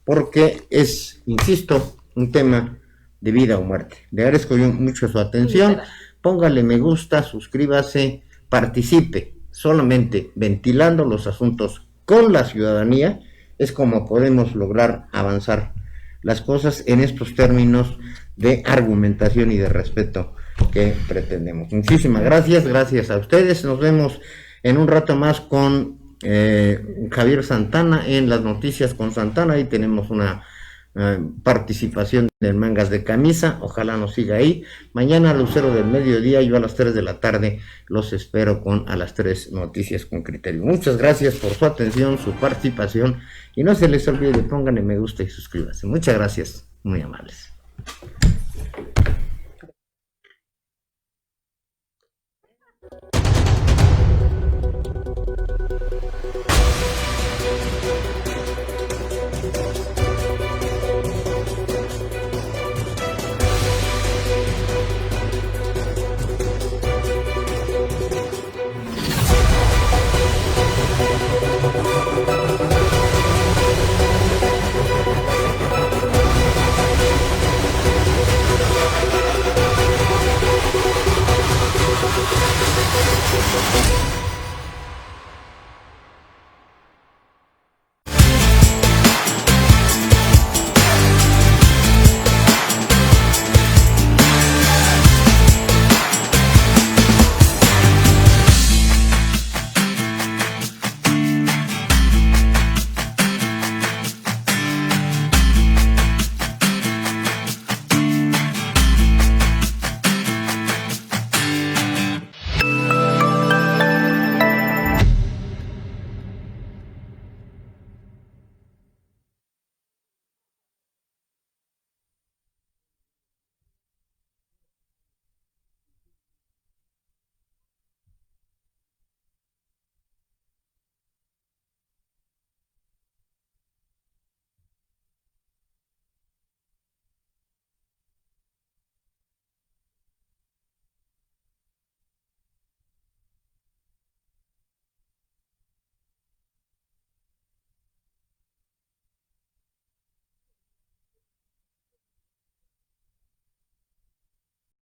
porque es, insisto, un tema de vida o muerte. Le agradezco yo mucho su atención. Póngale me gusta, suscríbase, participe. Solamente ventilando los asuntos con la ciudadanía es como podemos lograr avanzar las cosas en estos términos de argumentación y de respeto que pretendemos. Muchísimas gracias a ustedes. Nos vemos en un rato más con Javier Santana en las noticias con Santana. Ahí tenemos una participación de Mangas de Camisa, ojalá nos siga ahí. Mañana Lucero del mediodía, yo a las 3 de la tarde los espero con a las 3 noticias con criterio. Muchas gracias por su atención, su participación y no se les olvide, pónganle me gusta y suscríbanse. Muchas gracias, muy amables.